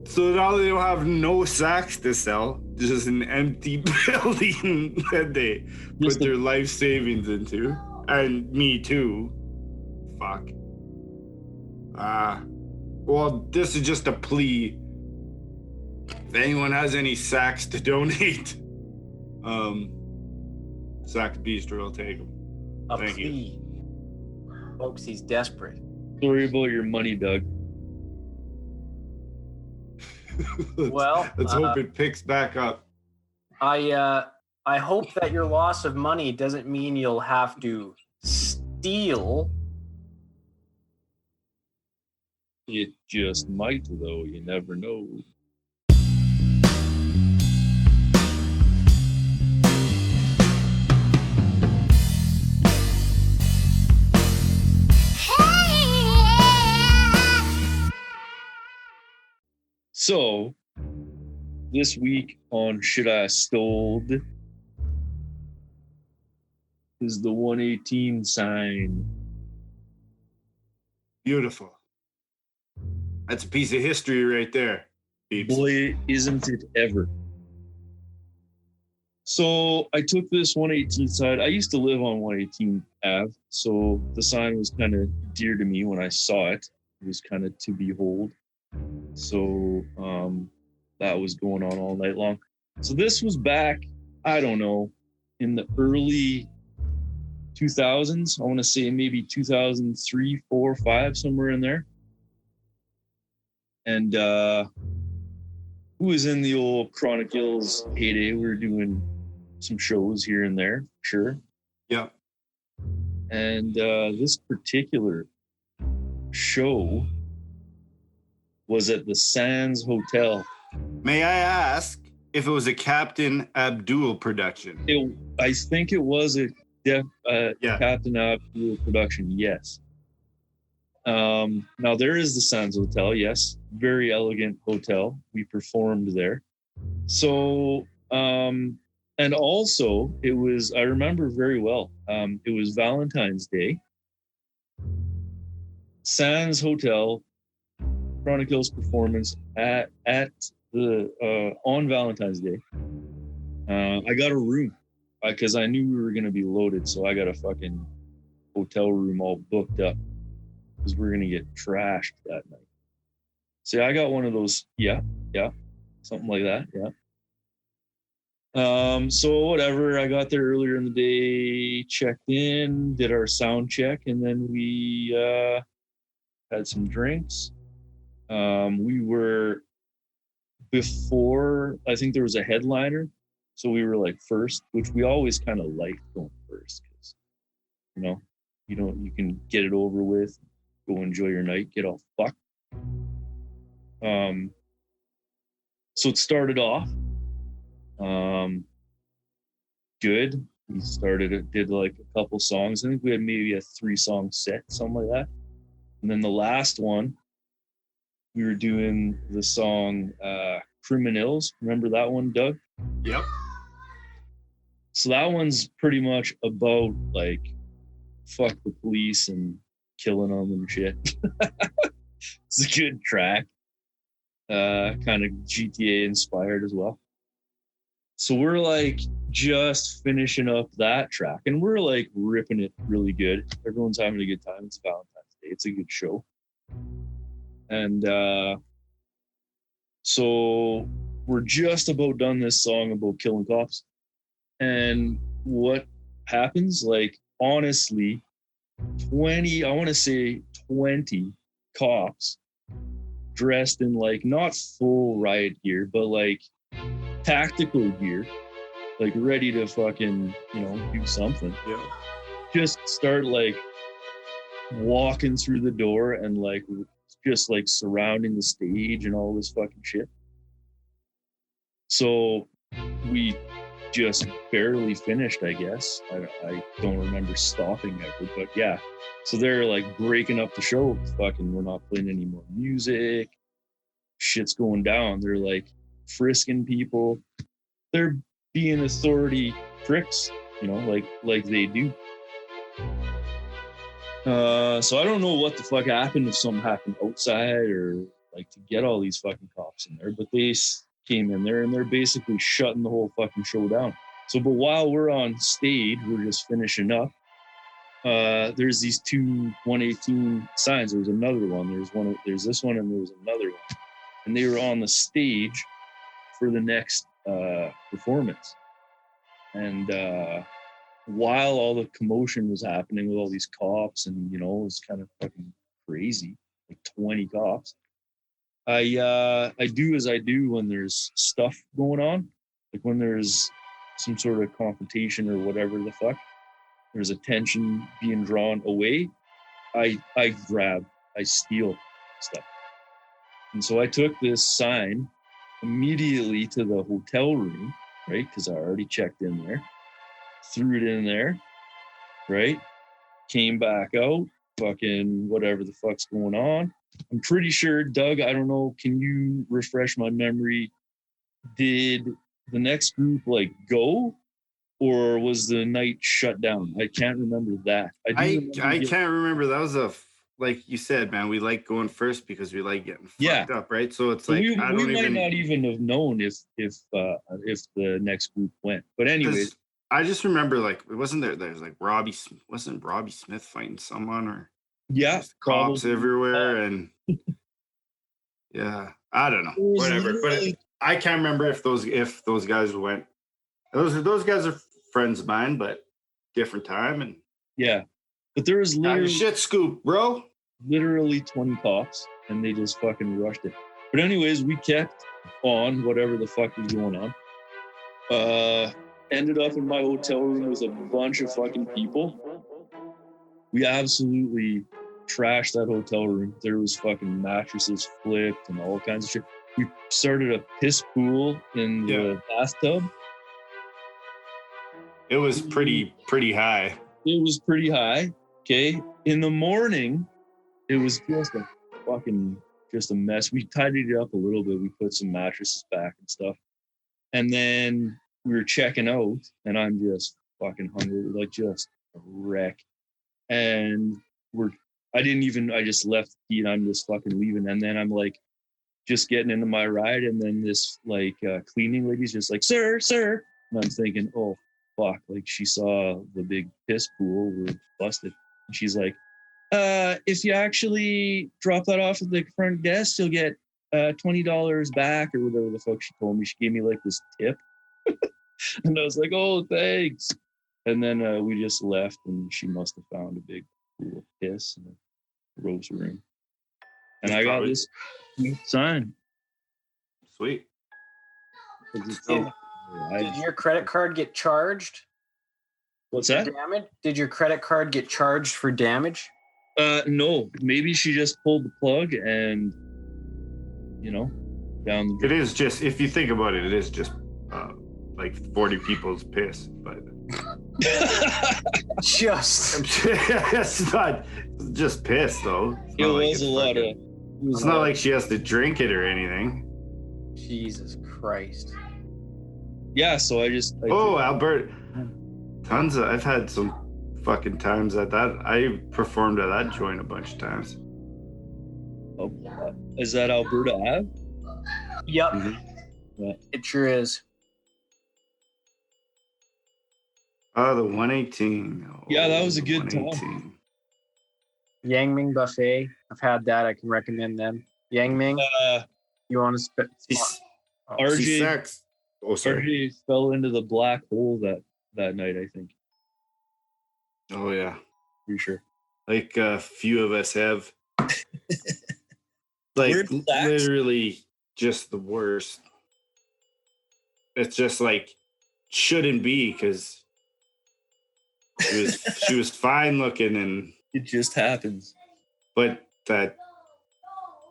S3: So now they don't have no Saks to sell, just an empty building that they put their life savings into. And me too. Fuck. Well, this is just a plea. If anyone has any Saks to donate, Saks Bistro will take them. Thank you.
S1: Folks, he's desperate.
S2: Sorry about your money, Doug.
S3: Let's hope it picks back up.
S1: I hope that your loss of money doesn't mean you'll have to steal.
S2: It just might, though. You never know. So, this week on Shit I Stole is the 118 sign.
S3: Beautiful. That's a piece of history right there, peeps.
S2: Boy, isn't it ever. So, I took this 118 sign. I used to live on 118 Ave, so the sign was kind of dear to me when I saw it. It was kind of to behold. So that was going on all night long. So this was back, I don't know, in the early 2000s. I want to say maybe 2003, 4, 5, somewhere in there. And who was in the old Chronicles heyday? We were doing some shows here and there, sure.
S3: Yeah.
S2: And this particular show was at the Sands Hotel.
S3: May I ask if it was a Captain Abdul production?
S2: I think it was a Captain Abdul production, yes. Now, there is the Sands Hotel, yes. Very elegant hotel. We performed there. So, and also, it was, I remember very well, it was Valentine's Day. Sands Hotel, Chronicles performance at the on Valentine's Day. I got a room because I knew we were gonna be loaded, so I got a fucking hotel room all booked up because we're gonna get trashed that night. So I got one of those, something like that, So whatever, I got there earlier in the day, checked in, did our sound check, and then we had some drinks. We were before, I think there was a headliner, so we were like first, which we always kind of liked going first because, you can get it over with, go enjoy your night, get all fucked. So it started off good. We did like a couple songs. I think we had maybe a 3-song set, something like that. And then the last one, we were doing the song Criminals. Remember that one, Doug?
S3: Yep.
S2: So that one's pretty much about like fuck the police and killing them and shit. It's a good track. Kind of GTA inspired as well. So we're like just finishing up that track and we're like ripping it really good. Everyone's having a good time. It's Valentine's Day. It's a good show. And so we're just about done this song about killing cops. And what happens, like honestly, 20 cops dressed in like not full riot gear, but like tactical gear, like ready to fucking, do something.
S3: Yeah.
S2: Just start like walking through the door and like just like surrounding the stage and all this fucking shit. So we just barely finished, I guess. I don't remember stopping ever, but yeah. So they're like breaking up the show. Fucking, we're not playing any more music. Shit's going down. They're like frisking people. They're being authority pricks, like they do. So I don't know what the fuck happened, if something happened outside or like to get all these fucking cops in there, but they came in there and they're basically shutting the whole fucking show down. So, but while we're on stage, we're just finishing up. There's these two 118 signs. There's another one. There's this one and there's another one. And they were on the stage for the next performance. And while all the commotion was happening with all these cops and, it was kind of fucking crazy, like 20 cops, I do as I do when there's stuff going on, like when there's some sort of confrontation or whatever the fuck, there's attention being drawn away, I steal stuff. And so I took this sign immediately to the hotel room, right? Because I already checked in there, threw it in there, right? Came back out, fucking whatever the fuck's going on. I'm pretty sure, Doug, I don't know, can you refresh my memory? Did the next group like go, or was the night shut down? I can't remember that.
S3: I can't remember. That was like you said, man, we like going first because we like getting fucked up, right? So it's like
S2: we might not even have known if the next group went. But anyways,
S3: I just remember like there's like Robbie Smith fighting someone, or cops everywhere, and yeah, I don't know, whatever. But I can't remember if those guys went. Those guys are friends of mine, but different time. And
S2: yeah, but there was literally
S3: shit scoop, bro.
S2: Literally 20 cops, and they just fucking rushed it. But anyways, we kept on whatever the fuck was going on. Ended up in my hotel room with a bunch of fucking people. We absolutely trashed that hotel room. There was fucking mattresses flipped and all kinds of shit. We started a piss pool in the bathtub.
S3: It was pretty high.
S2: It was pretty high. Okay. In the morning, it was just a mess. We tidied it up a little bit. We put some mattresses back and stuff. And then we were checking out, and I'm just fucking hungry, like just a wreck. And I just left the key and I'm just fucking leaving. And then I'm like, just getting into my ride. And then this like cleaning lady's just like, sir. And I'm thinking, oh, fuck. Like she saw the big piss pool. We're busted. And she's like, if you actually drop that off at the front desk, you'll get $20 back or whatever the fuck she told me. She gave me like this tip. And I was like, oh, thanks. And then we just left, and she must have found a big pool of piss in the rose room. And I got this sign.
S3: Sweet.
S1: Did your credit card get charged?
S2: What's that?
S1: Damage? Did your credit card get charged for damage?
S2: No. Maybe she just pulled the plug and, down the...
S3: It is just, if you think about it, it is just like 40 people's piss, but... It's not just piss, though.
S2: It was a lot of...
S3: It's not like she has to drink it or anything.
S1: Jesus Christ.
S2: Yeah, so
S3: Albert. I've had some fucking times at that. I performed at that joint a bunch of times.
S2: Oh, is that Alberta Ave?
S1: Yep.
S3: Mm-hmm.
S2: Yeah.
S1: It sure is.
S3: Oh, the 118. Oh,
S2: yeah, that was a good time.
S1: Yang Ming Buffet. I've had that. I can recommend them. Yang Ming. You want to spit?
S2: RJ fell into the black hole that night, I think.
S3: Oh yeah,
S2: For sure.
S3: like a few of us have. Like
S2: Weird facts.
S3: literally just the worst. It's just like shouldn't be because she was fine looking and
S2: It just happens.
S3: but that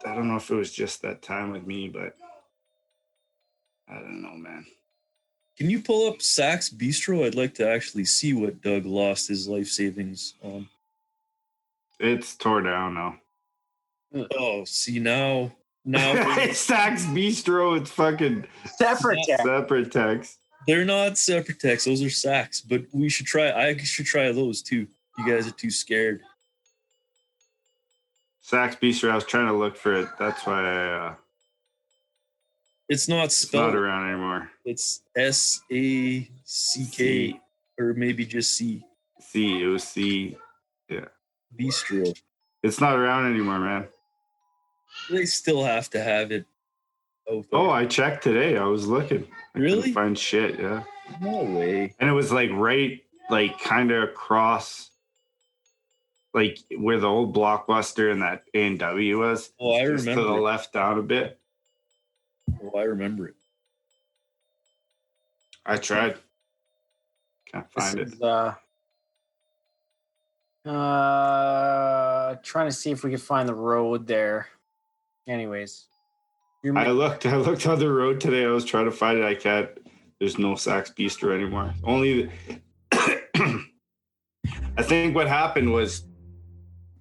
S3: I don't know if it was just that time with me, but I don't know, man.
S2: Can you pull up Sax Bistro? I'd like to actually see what Doug lost his life savings on.
S3: It's tore down now.
S2: Oh, see now
S3: It's Sax Bistro. It's fucking
S1: Separate.
S3: separate text.
S2: they're not separate texts. Those are Sax, but we should try. I should try those too. You guys are too scared.
S3: Sax Bistro. I was trying to look for it. That's why
S2: It's not
S3: it's
S2: spelled.
S3: not around anymore.
S2: It's SACK or maybe just C.
S3: C. It was C. Yeah.
S2: Bistro.
S3: It's not around anymore, man.
S2: They still have to have it.
S3: Oh, I checked today. I was looking. I
S2: Really?
S3: couldn't find shit. Yeah.
S2: No way.
S3: And it was like right, like kind of across, like where the old Blockbuster and that A&W was.
S2: Oh, I
S3: Just to
S2: remember.
S3: the
S2: it.
S3: left down a bit.
S2: Oh, I remember it.
S3: I tried. Can't find it.
S1: Is, trying to see if we can find the road there. Anyways,
S3: I looked on the road today. I was trying to find it. I can't. There's no Sax Bistro anymore. Only I think what happened was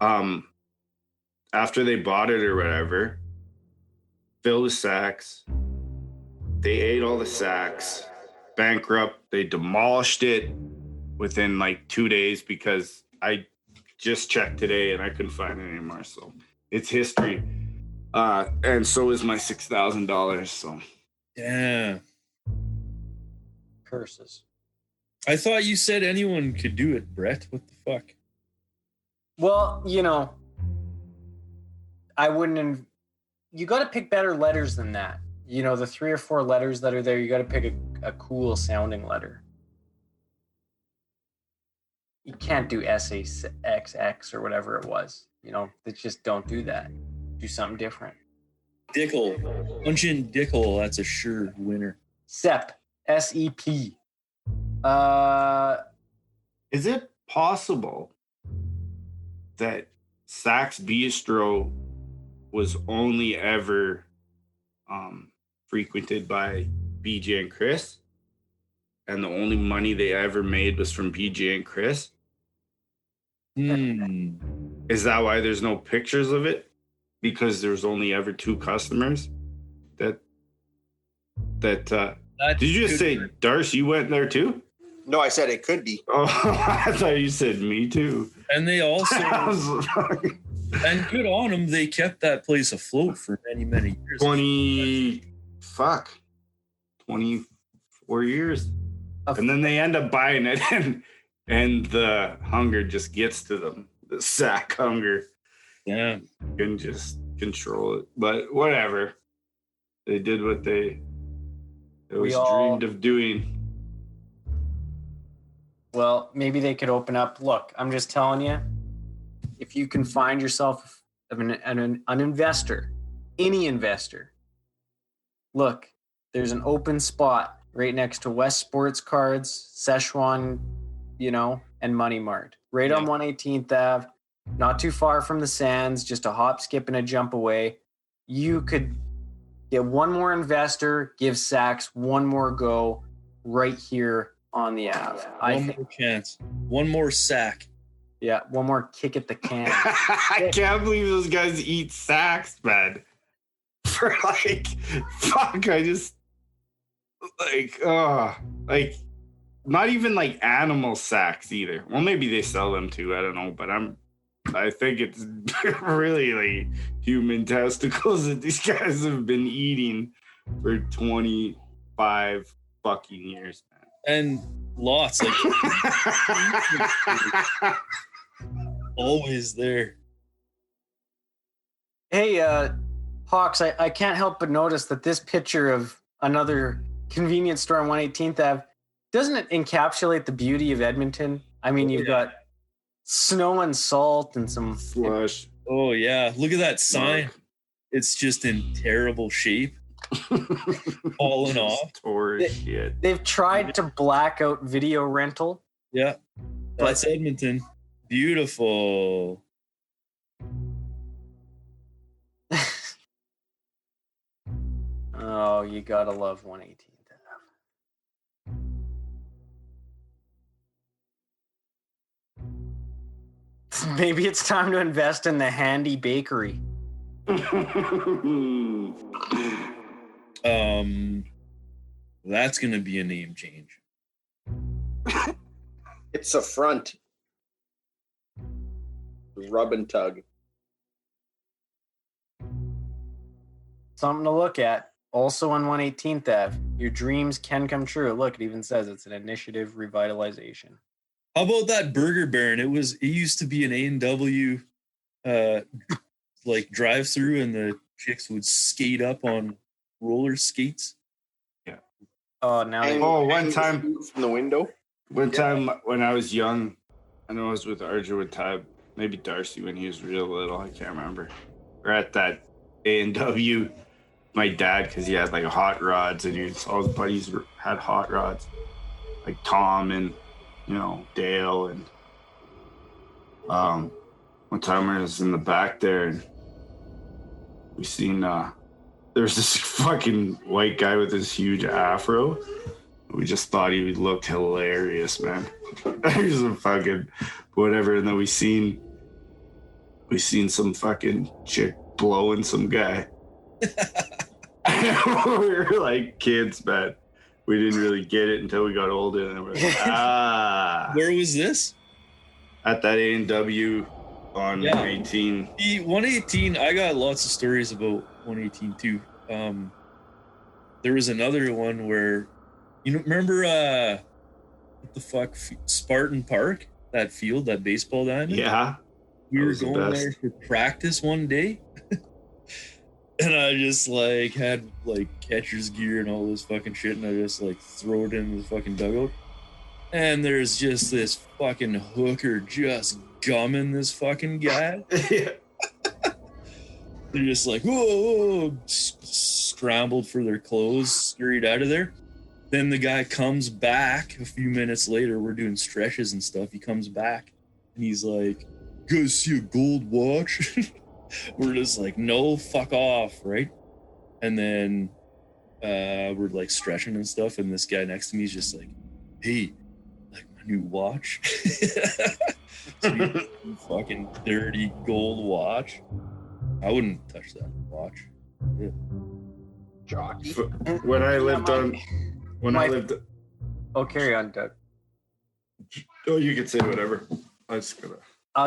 S3: after they bought it or whatever, ViLLe Sax, they ate all the Sax, bankrupt, they demolished it within like 2 days because I just checked today and I couldn't find it anymore. So it's history. And so is my $6,000. So
S2: Yeah.
S1: curses.
S2: I thought you said anyone could do it, Brett. What the fuck?
S1: Well, you know, I wouldn't. You got to pick better letters than that. You know, the 3 or 4 letters that are there, you got to pick a cool sounding letter. You can't do SAXX or whatever it was. You know, they just don't do that. Do something different.
S2: Dickel. Punch in Dickel. That's a sure winner.
S1: SEP. SEP.
S3: is it possible that Sax Bistro was only ever frequented by BJ and Chris? And the only money they ever made was from BJ and Chris? Is that why there's no pictures of it? Because there's only ever 2 customers? Did you just say, Darce, you went there too?
S7: No, I said it could be.
S3: Oh, I thought you said me too.
S2: And they also,
S3: I was
S2: and good on them, they kept that place afloat for many, many years.
S3: 24 years. And then they end up buying it and the hunger just gets to them. The sack hunger.
S2: Yeah.
S3: Can just control it. But whatever. They did what they always dreamed of doing.
S1: Well, maybe they could open up. Look, I'm just telling you, if you can find yourself an investor, any investor, look, there's an open spot right next to West Sports Cards, Szechuan, and Money Mart, right on 118th Ave, not too far from the Sands, just a hop, skip, and a jump away. You could get one more investor, give Sax one more go right here on the Ave.
S2: One more chance. One more sack.
S1: Yeah, one more kick at the can.
S3: I can't believe those guys eat sacks, man. For fuck, I just not even like animal sacks either. Well, maybe they sell them too. I don't know, but I think it's really like human testicles that these guys have been eating for 25 fucking years, man.
S2: And lots, always there.
S1: Hey, Hawks, I can't help but notice that this picture of another convenience store on 118th Ave, doesn't it encapsulate the beauty of Edmonton? I mean, you've got snow and salt and some
S3: Flush.
S2: Oh yeah, look at that sign. It's just in terrible shape, falling off.
S3: Tore shit.
S1: They've tried to black out video rental.
S2: Yeah, that's Edmonton. Beautiful.
S1: Oh, you gotta love 118th Ave. Maybe it's time to invest in the Handy Bakery.
S2: That's gonna be a name change.
S7: It's a front. Rub and tug.
S1: Something to look at. Also on 118th Ave, your dreams can come true. Look, it even says it's an initiative revitalization.
S2: How about that Burger Baron? It used to be an A&W like drive through, and the chicks would skate up on roller skates.
S3: Yeah.
S1: Oh, now they
S3: One time
S7: from the window.
S3: One time when I was young, I know I was with Arjo with Tab, maybe Darcy when he was real little, I can't remember. We're at that A&W, my dad, because he had like hot rods, and all his buddies had hot rods, like Tom and, Dale. And one time I was in the back there, and we seen, there was this fucking white guy with this huge afro. We just thought he looked hilarious, man. He was a fucking whatever. And then we seen some fucking chick blowing some guy. We were like kids, man. We didn't really get it until we got older, and we're like,
S2: Where was this?
S3: At that A&W on 118.
S2: The 118, I got lots of stories about 118 too. There was another one where, remember what the fuck, Spartan Park, that field, that baseball diamond?
S3: Yeah.
S2: We were going there for practice one day. And I just had catcher's gear and all this fucking shit, and I just throw it in the fucking dugout. And there's just this fucking hooker just gumming this fucking guy.
S3: Yeah.
S2: They're just whoa, scrambled for their clothes, scurried out of there. Then the guy comes back a few minutes later. We're doing stretches and stuff. He comes back and he's like, "You guys see a gold watch?" We're just like, "No, fuck off," right? And then we're stretching and stuff, and this guy next to me is just like, "Hey, like my new watch?" Fucking dirty gold watch. I wouldn't touch that watch. Yeah.
S7: Jockey.
S3: When I lived on...
S1: Oh, carry on, Doug.
S3: Oh, you can say whatever. I
S1: was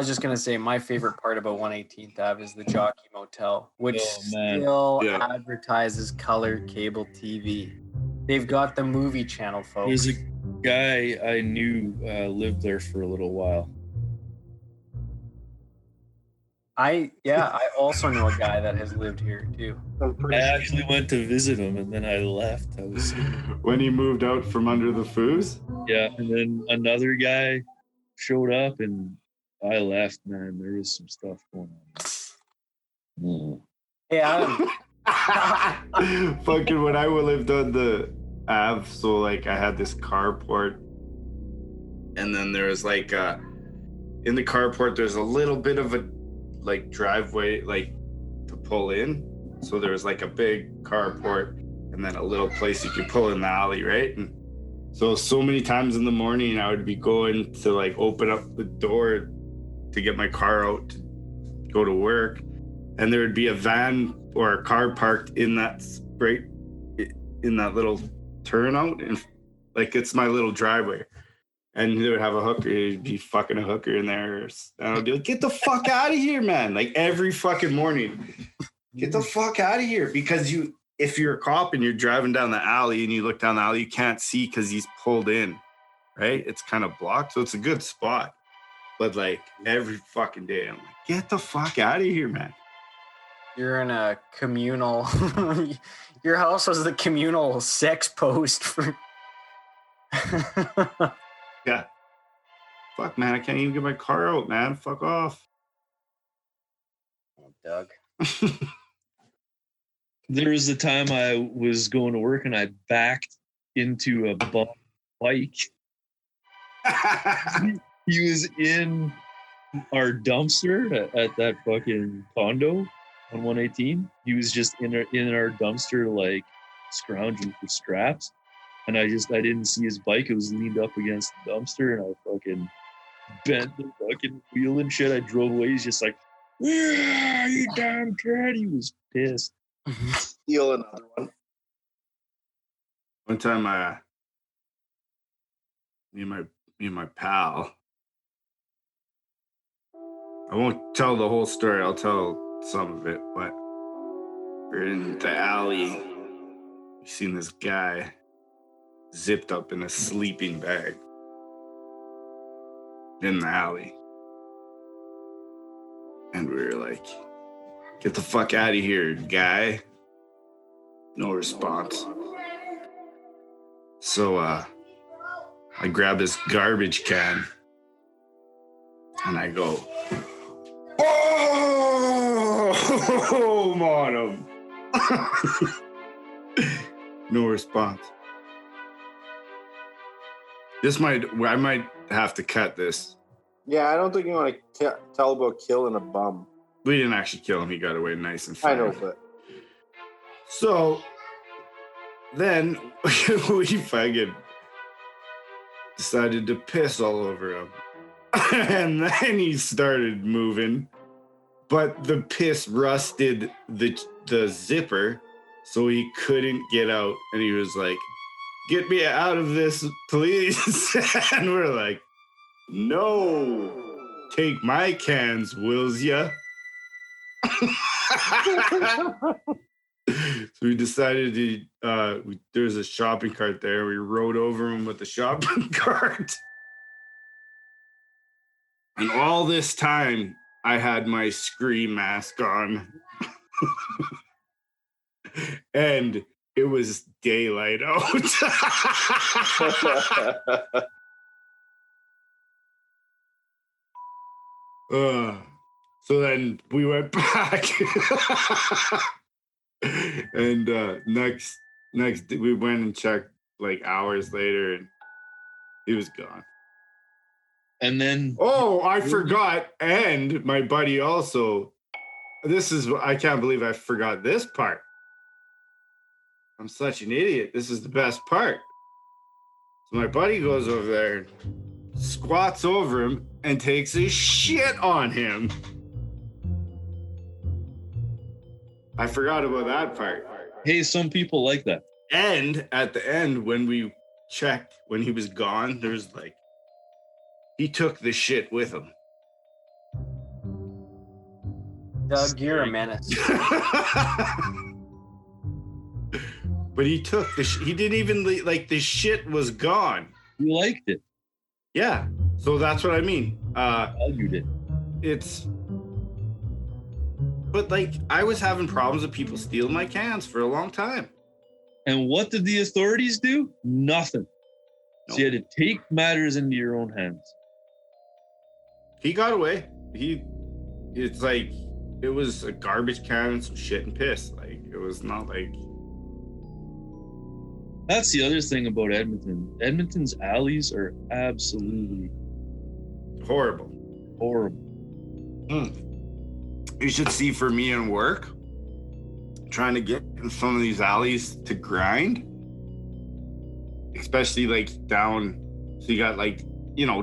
S1: just gonna say my favorite part about 118th Ave is the Jockey Motel, which still advertises color cable TV. They've got the movie channel, folks.
S2: There's a guy I knew lived there for a little while.
S1: I also know a guy that has lived here too.
S2: I actually went to visit him, and then I left.
S3: When he moved out from under the foos?
S2: Yeah, and then another guy showed up, and I left, man. There was some stuff going on.
S1: Hey, Adam.
S3: Fucking when I lived on the Ave, so I had this carport, and then there was in the carport there's a little bit of a driveway to pull in. So there was a big carport and then a little place you could pull in the alley, right? And so many times in the morning I would be going to open up the door to get my car out to go to work, and there would be a van or a car parked in that little turnout, and it's my little driveway. And they would have a hooker. He'd be fucking a hooker in there. And I'd be like, "Get the fuck out of here, man." Every fucking morning. Get the fuck out of here. Because if you're a cop and you're driving down the alley and you look down the alley, you can't see because he's pulled in, right? It's kind of blocked. So it's a good spot. But every fucking day, I'm like, "Get the fuck out of here, man."
S1: You're in a communal... Your house was the communal sex post for...
S3: Yeah. Fuck, man, I can't even get my car out, man. Fuck off.
S1: Oh, Doug.
S2: There was a time I was going to work and I backed into a bike. He was in our dumpster at that fucking condo on 118. He was just in our dumpster, like scrounging for scraps. And I didn't see his bike. It was leaned up against the dumpster, and I fucking bent the fucking wheel and shit. I drove away. He's just like, "Yeah, you damn kid." He was pissed.
S7: Steal another one.
S3: One time, me and my pal. I won't tell the whole story. I'll tell some of it, but we're in the alley. We seen this guy zipped up in a sleeping bag in the alley. And we were like, "Get the fuck out of here, guy." No response. So I grab this garbage can and I go, "Oh, on him." No response. I might have to cut this.
S7: Yeah, I don't think you want to tell about killing a bum.
S3: We didn't actually kill him. He got away nice and fine.
S7: I know, but
S3: so then we fucking decided to piss all over him. And then he started moving, but the piss rusted the zipper, so he couldn't get out. And he was like, "Get me out of this, please." And we're like, "No, take my cans, wills ya?" So we decided to, there's a shopping cart there. We rode over him with the shopping cart. And all this time, I had my scream mask on. And it was daylight out. So then we went back. And next we went and checked like hours later, and he was gone.
S2: And then
S3: I forgot. And my buddy also. I can't believe I forgot this part. I'm such an idiot. This is the best part. So my buddy goes over there, squats over him, and takes a shit on him. I forgot about that part.
S2: Hey, some people like that.
S3: And at the end, when we checked, when he was gone, there's like, he took the shit with him.
S1: Doug, you're a menace.
S3: But he took he didn't even like the shit was gone.
S2: You liked it.
S3: Yeah. So that's what I mean.
S2: You did.
S3: But like, I was having problems with people stealing my cans for a long time.
S2: And what did the authorities do? Nothing.
S3: Nope.
S2: So you had to take matters into your own hands.
S3: He got away. It's like, it was a garbage can and some shit and piss. Like, it was not like.
S2: That's the other thing about Edmonton. Edmonton's alleys are absolutely
S3: horrible. You should see, for me in work, trying to get in some of these alleys to grind, especially like down. So you got like,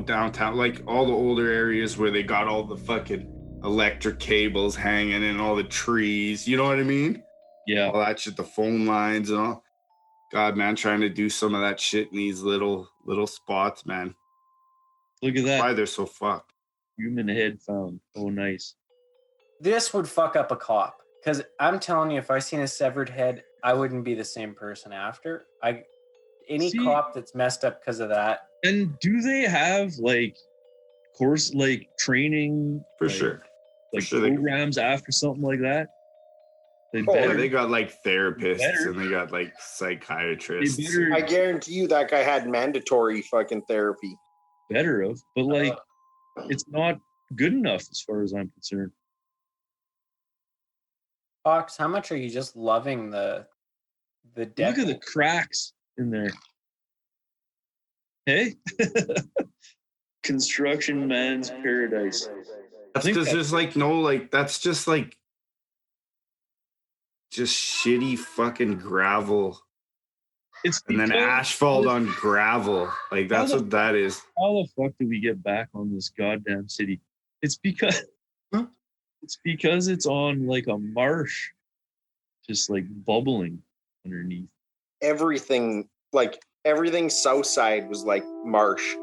S3: downtown, like all the older areas where they got all the fucking electric cables hanging and all the trees. You know what I mean?
S2: Yeah.
S3: All that shit, the phone lines and all. God, man, trying to do some of that shit in these little spots, man.
S2: Look at that.
S3: Why they're so fucked.
S2: Human head found. Oh, nice.
S1: This would fuck up a cop. Because I'm telling you, if I seen a severed head, I wouldn't be the same person after. Any cop that's messed up because of that.
S2: And do they have training?
S3: For sure.
S2: Programs after something like that?
S3: They got like therapists and they got like psychiatrists.
S7: I guarantee you that guy had mandatory fucking therapy.
S2: better of, but like it's not good enough as far as I'm concerned.
S1: Fox, how much are you just loving the deck?
S2: Look at the cracks in there. Hey, construction man's paradise.
S3: That's because there's like no, like, that's just like, just shitty fucking gravel.
S2: It's
S3: And then asphalt on gravel. Like, that's what that is.
S2: How the fuck did we get back on this goddamn city? It's because it's on like a marsh, just like bubbling underneath.
S7: Everything south side was like marsh.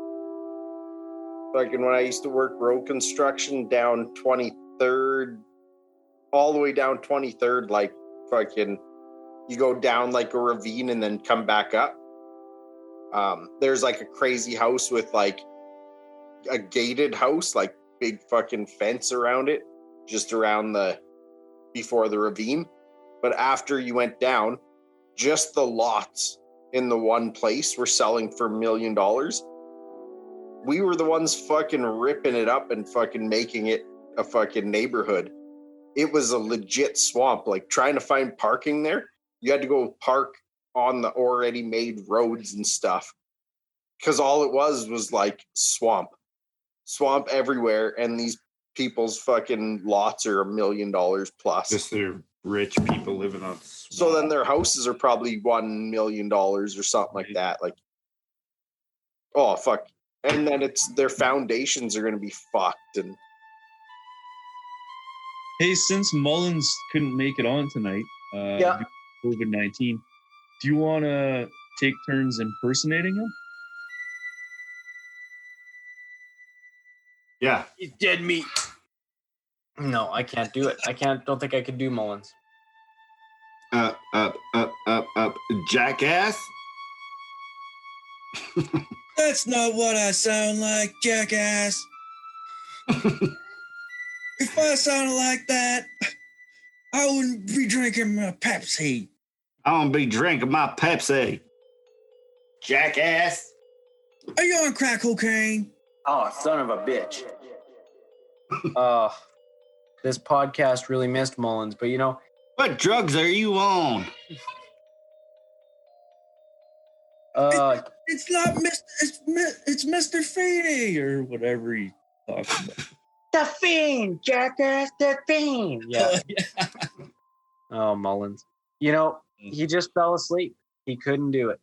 S7: Fucking when I used to work road construction down 23rd, all the way down 23rd, like fucking, you go down like a ravine and then come back up. There's like a crazy house with like a gated house, like big fucking fence around it, just around before the ravine. But after you went down, just the lots in the one place were selling for $1 million. We were the ones fucking ripping it up and fucking making it a fucking neighborhood. It was a legit swamp. Like, trying to find parking there, you had to go park on the already made roads and stuff. Because all it was like swamp everywhere. And these people's fucking lots are $1 million plus.
S3: Just they're rich people living on swamp.
S7: So then their houses are probably $1 million or something like that. Like, oh, fuck. And then their foundations are going to be fucked. And
S2: Hey, since Mullins couldn't make it on tonight, due to COVID-19, do you want to take turns impersonating him?
S3: Yeah.
S1: He's dead meat. No, I can't do it. Don't think I could do Mullins.
S3: Up, jackass.
S9: That's not what I sound like, jackass. If I sounded like that, I wouldn't be drinking my Pepsi.
S3: I don't be drinking my Pepsi. Jackass.
S9: Are you on crack cocaine?
S1: Oh, son of a bitch. This podcast really missed Mullins, but you know,
S3: What drugs are you on?
S9: It's not it's Mr. Feeney
S2: Or whatever he talks about.
S1: The Fiend, jackass, the Fiend. Yeah. Oh, Mullins. You know, he just fell asleep. He couldn't do it.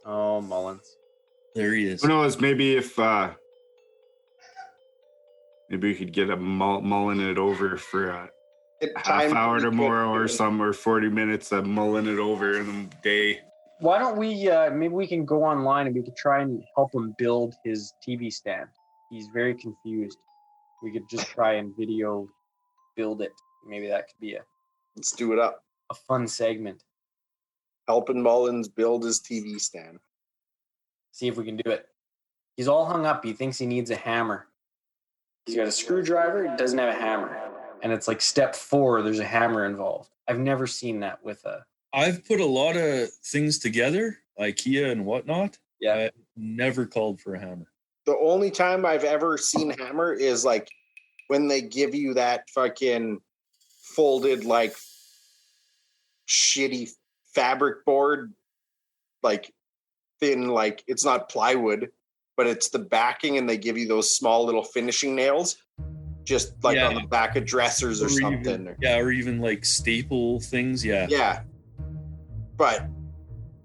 S1: Oh, Mullins.
S2: There he is.
S3: Who knows? Maybe if maybe we could get a mulling it over for a half hour to more or 40 minutes of mulling it over in the day.
S1: Why don't we, maybe we can go online and we could try and help him build his TV stand. He's very confused. We could just try and video build it. Maybe that could be
S7: let's do it up.
S1: a fun segment.
S7: Helping Mullins build his TV stand.
S1: See if we can do it. He's all hung up. He thinks he needs a hammer. He's got a screwdriver. He doesn't have a hammer. And it's like step 4, there's a hammer involved. I've never seen that with a...
S2: I've put a lot of things together, IKEA and whatnot.
S1: Yeah.
S2: I never called for a hammer.
S7: The only time I've ever seen hammer is like when they give you that fucking folded, like shitty fabric board, like thin, like it's not plywood, but it's the backing, and they give you those small little finishing nails, just like on the back of dressers or something.
S2: Or even like staple things. Yeah.
S7: Yeah. But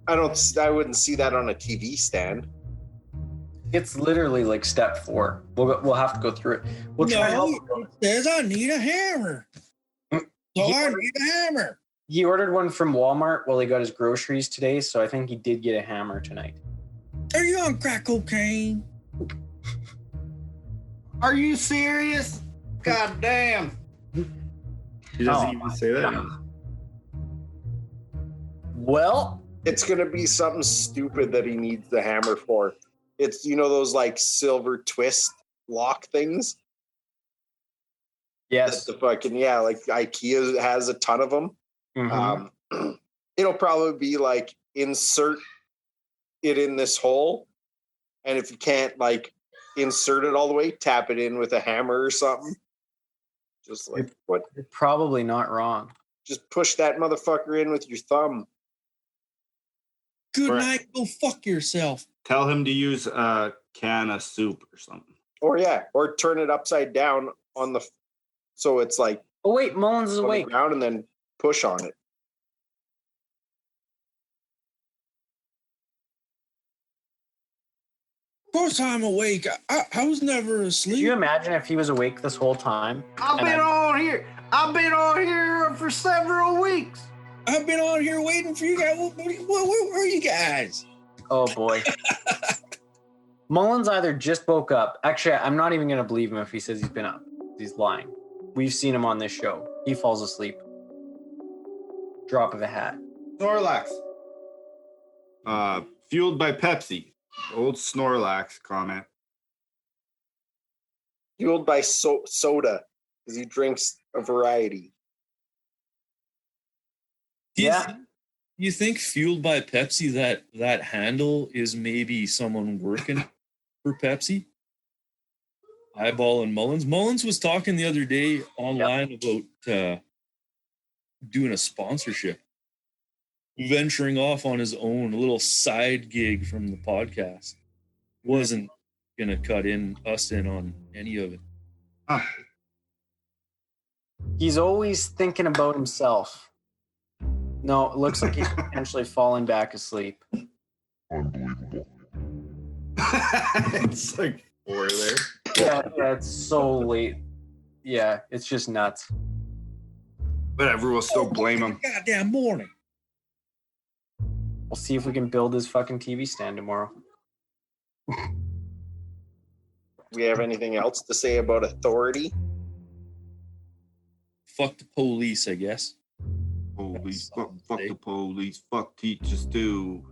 S7: I wouldn't see that on a TV stand.
S1: It's literally like step 4. We'll have to go through it. We'll try and help him.
S9: It says I need a hammer. So I need a hammer.
S1: He ordered one from Walmart while he got his groceries today, so I think he did get a hammer tonight.
S9: Are you on crack cocaine?
S3: Are you serious? God damn. He doesn't even say that.
S1: Well,
S7: it's going to be something stupid that he needs the hammer for. It's, those like silver twist lock things.
S1: Yes.
S7: The fucking, like IKEA has a ton of them.
S1: Mm-hmm.
S7: It'll probably be like insert it in this hole. And if you can't like insert it all the way, tap it in with a hammer or something. Just like what?
S1: You're probably not wrong.
S7: Just push that motherfucker in with your thumb.
S9: Good
S3: Right.
S9: night. Go fuck yourself.
S3: Tell him to use a can of soup or something.
S7: Or turn it upside down on the, so it's like
S1: Oh wait, Mullins is
S7: on the
S1: awake.
S7: ground and then push on it.
S9: Of course I'm awake. I was never
S1: Could
S9: asleep.
S1: you imagine if he was awake this whole time?
S3: I've been on here for several weeks.
S9: I've been on here waiting for you guys. Where are you guys?
S1: Oh boy. Mullins either just woke up. Actually, I'm not even going to believe him if he says he's been up. He's lying. We've seen him on this show. He falls asleep. Drop of a hat.
S3: Snorlax. Fueled by Pepsi. Old Snorlax comment.
S7: Fueled by soda, because he drinks a variety.
S2: You think fueled by Pepsi that handle is maybe someone working for Pepsi? Eyeballing Mullins. Mullins was talking the other day online about doing a sponsorship, venturing off on his own, a little side gig from the podcast. Wasn't gonna cut us in on any of it.
S3: Huh.
S1: He's always thinking about himself. No, it looks like he's potentially falling back asleep.
S10: Unbelievable.
S3: It's like 4 there.
S1: Yeah, it's so late. Yeah, it's just nuts.
S3: Whatever, we'll still blame him.
S9: Goddamn morning.
S1: We'll see if we can build his fucking TV stand tomorrow.
S7: We have anything else to say about authority?
S2: Fuck the police, I guess.
S3: Police, fuck the police, fuck teachers too.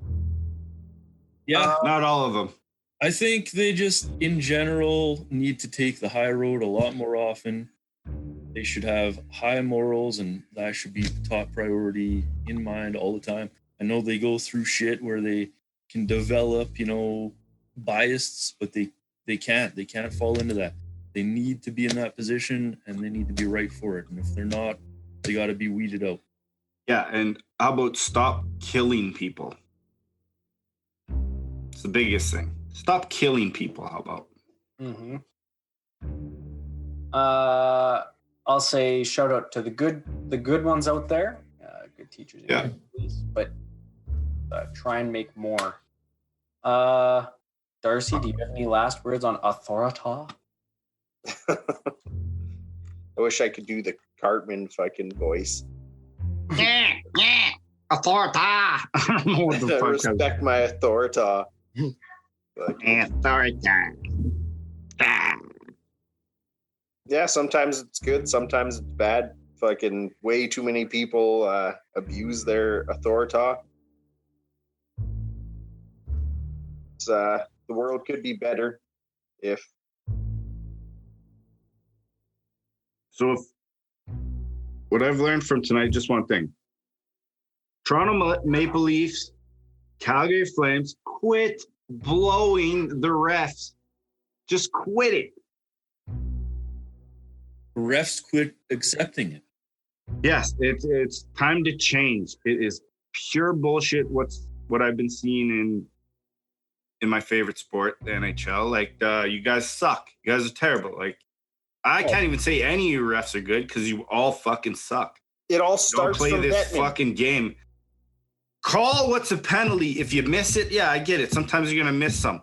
S2: Yeah.
S3: Not all of them.
S2: I think they just, in general, need to take the high road a lot more often. They should have high morals, and that should be the top priority in mind all the time. I know they go through shit where they can develop, biases, but they can't fall into that. They need to be in that position, and they need to be right for it. And if they're not, they got to be weeded out.
S3: Yeah, and how about stop killing people? It's the biggest thing. Stop killing people, how about?
S1: Mm-hmm. I'll say shout out to the good ones out there, good teachers. And good police, but try and make more. Darcy, do you have any last words on authority?
S7: I wish I could do the Cartman fucking voice.
S3: Authority. I don't know what the
S7: I
S3: fuck.
S7: respect my authority.
S3: Authority.
S7: Yeah, sometimes it's good, sometimes it's bad. Fucking way too many people abuse their authority. The world could be better if.
S3: So, what I've learned from tonight, just one thing. Toronto Maple Leafs, Calgary Flames, quit blowing the refs. Just quit it.
S2: Refs quit accepting it.
S3: Yes, it's time to change. It is pure bullshit. What I've been seeing in my favorite sport, the NHL. Like, you guys suck. You guys are terrible. Like, I can't even say any of your refs are good because you all fucking suck.
S7: It all
S3: Don't
S7: starts
S3: play
S7: from
S3: this
S7: Bettman.
S3: fucking game. Call what's a penalty. If you miss it, yeah, I get it. Sometimes you're gonna miss some,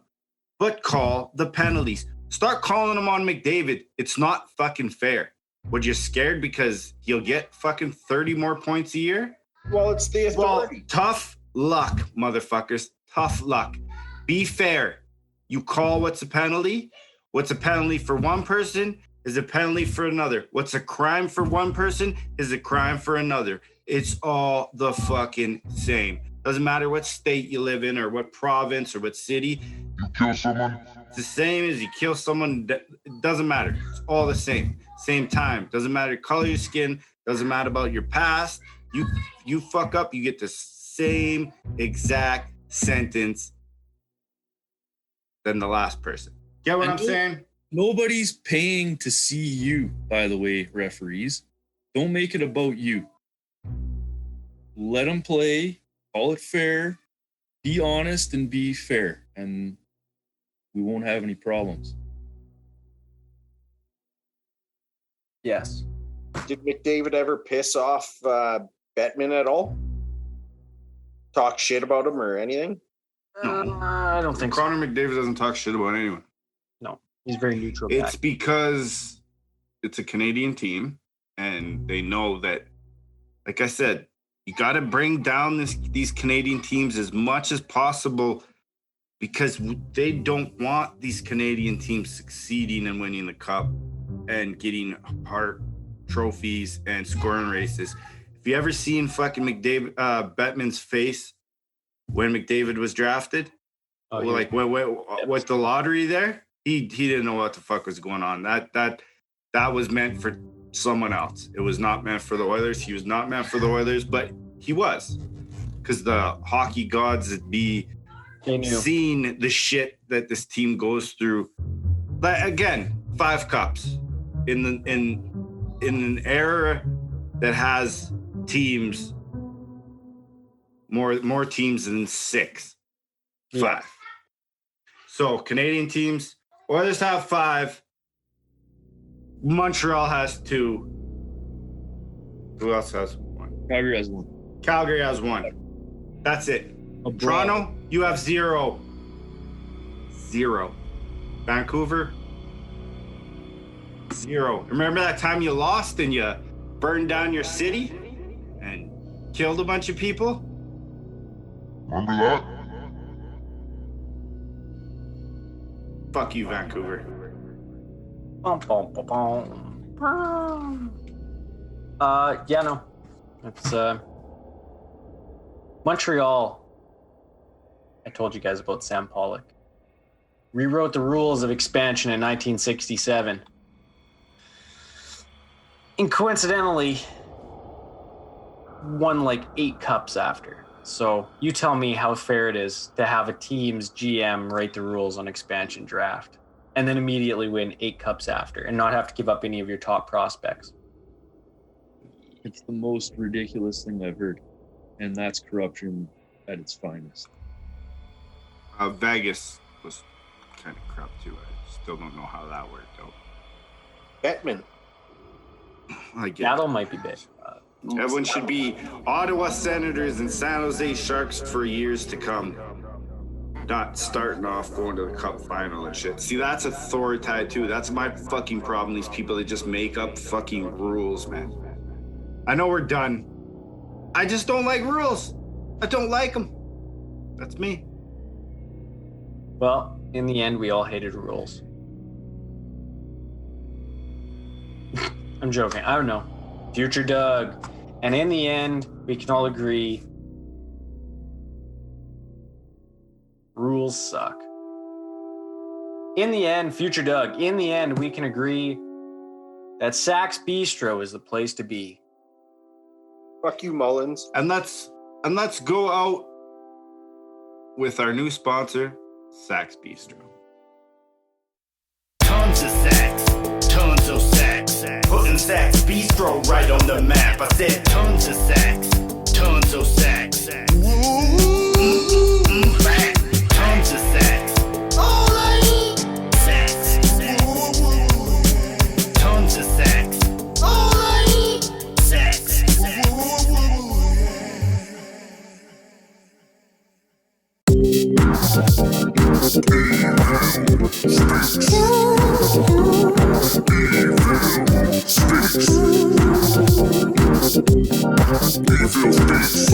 S3: but call the penalties. Start calling them on McDavid. It's not fucking fair. Would you scared because he'll get fucking 30 more points a year?
S7: Well, it's the authority.
S3: Well, tough luck, motherfuckers. Tough luck. Be fair. You call what's a penalty. What's a penalty for one person is a penalty for another. What's a crime for one person is a crime for another. It's all the fucking same. Doesn't matter what state you live in or what province or what city.
S10: You kill someone,
S3: It's the same as you kill someone. It doesn't matter. It's all the same. Same time. Doesn't matter color of your skin. Doesn't matter about your past. You fuck up, you get the same exact sentence than the last person. Get what I'm saying?
S2: Nobody's paying to see you, by the way, referees. Don't make it about you. Let them play, call it fair, be honest and be fair, and we won't have any problems.
S1: Yes.
S7: Did McDavid ever piss off Bettman at all? Talk shit about him or anything?
S1: I don't think so.
S3: Connor McDavid doesn't talk shit about anyone.
S1: No, he's very neutral.
S3: It's because it's a Canadian team, and they know that, like I said, you got to bring down these Canadian teams as much as possible because they don't want these Canadian teams succeeding and winning the cup and getting Hart trophies and scoring races. If you ever seen fucking Bettman's face when McDavid was drafted, with the lottery there, he didn't know what the fuck was going on. That was meant for someone else. It was not meant for the Oilers. He was not meant for the Oilers, but he was, because the hockey gods would be seeing the shit that this team goes through. But again, 5 cups in an era that has teams more teams than 6. 5. So Canadian teams, Oilers have 5. Montreal has 2. Who else has 1?
S2: Calgary has 1.
S3: Calgary has 1. That's it. Toronto, you have 0. 0. Vancouver, 0. Remember that time you lost and you burned down your city and killed a bunch of people?
S10: Remember that?
S3: Fuck you, Vancouver.
S1: Yeah, no. It's Montreal. I told you guys about Sam Pollock. Rewrote the rules of expansion in 1967. And coincidentally, won like 8 cups after. So you tell me how fair it is to have a team's GM write the rules on expansion draft and then immediately win 8 cups after and not have to give up any of your top prospects.
S2: It's the most ridiculous thing I've heard. And that's corruption at its finest.
S3: Vegas was kind of corrupt too. I still don't know how that worked out.
S7: Bettman.
S1: Seattle might be big.
S3: Everyone should be Ottawa Senators and San Jose Sharks for years to come. Not starting off going to the cup final and shit. See, that's authoritative too. That's my fucking problem. These people that just make up fucking rules, man. I know we're done. I just don't like rules. I don't like them. That's me.
S1: Well, in the end, we all hated rules. I'm joking. I don't know. Future Doug. And in the end, we can all agree rules suck. In the end, Future Doug, in the end, we can agree that Sax Bistro is the place to be.
S7: Fuck you, Mullins.
S3: And let's go out with our new sponsor, Sax Bistro.
S5: Tons of sex, tons of sex. Putting Sax Bistro right on the map. I said tons of sex, tons of sex. Tons of sex. All I eat. Sex. Tons of sex. All I eat. Sex.
S10: ViLLe Sticks.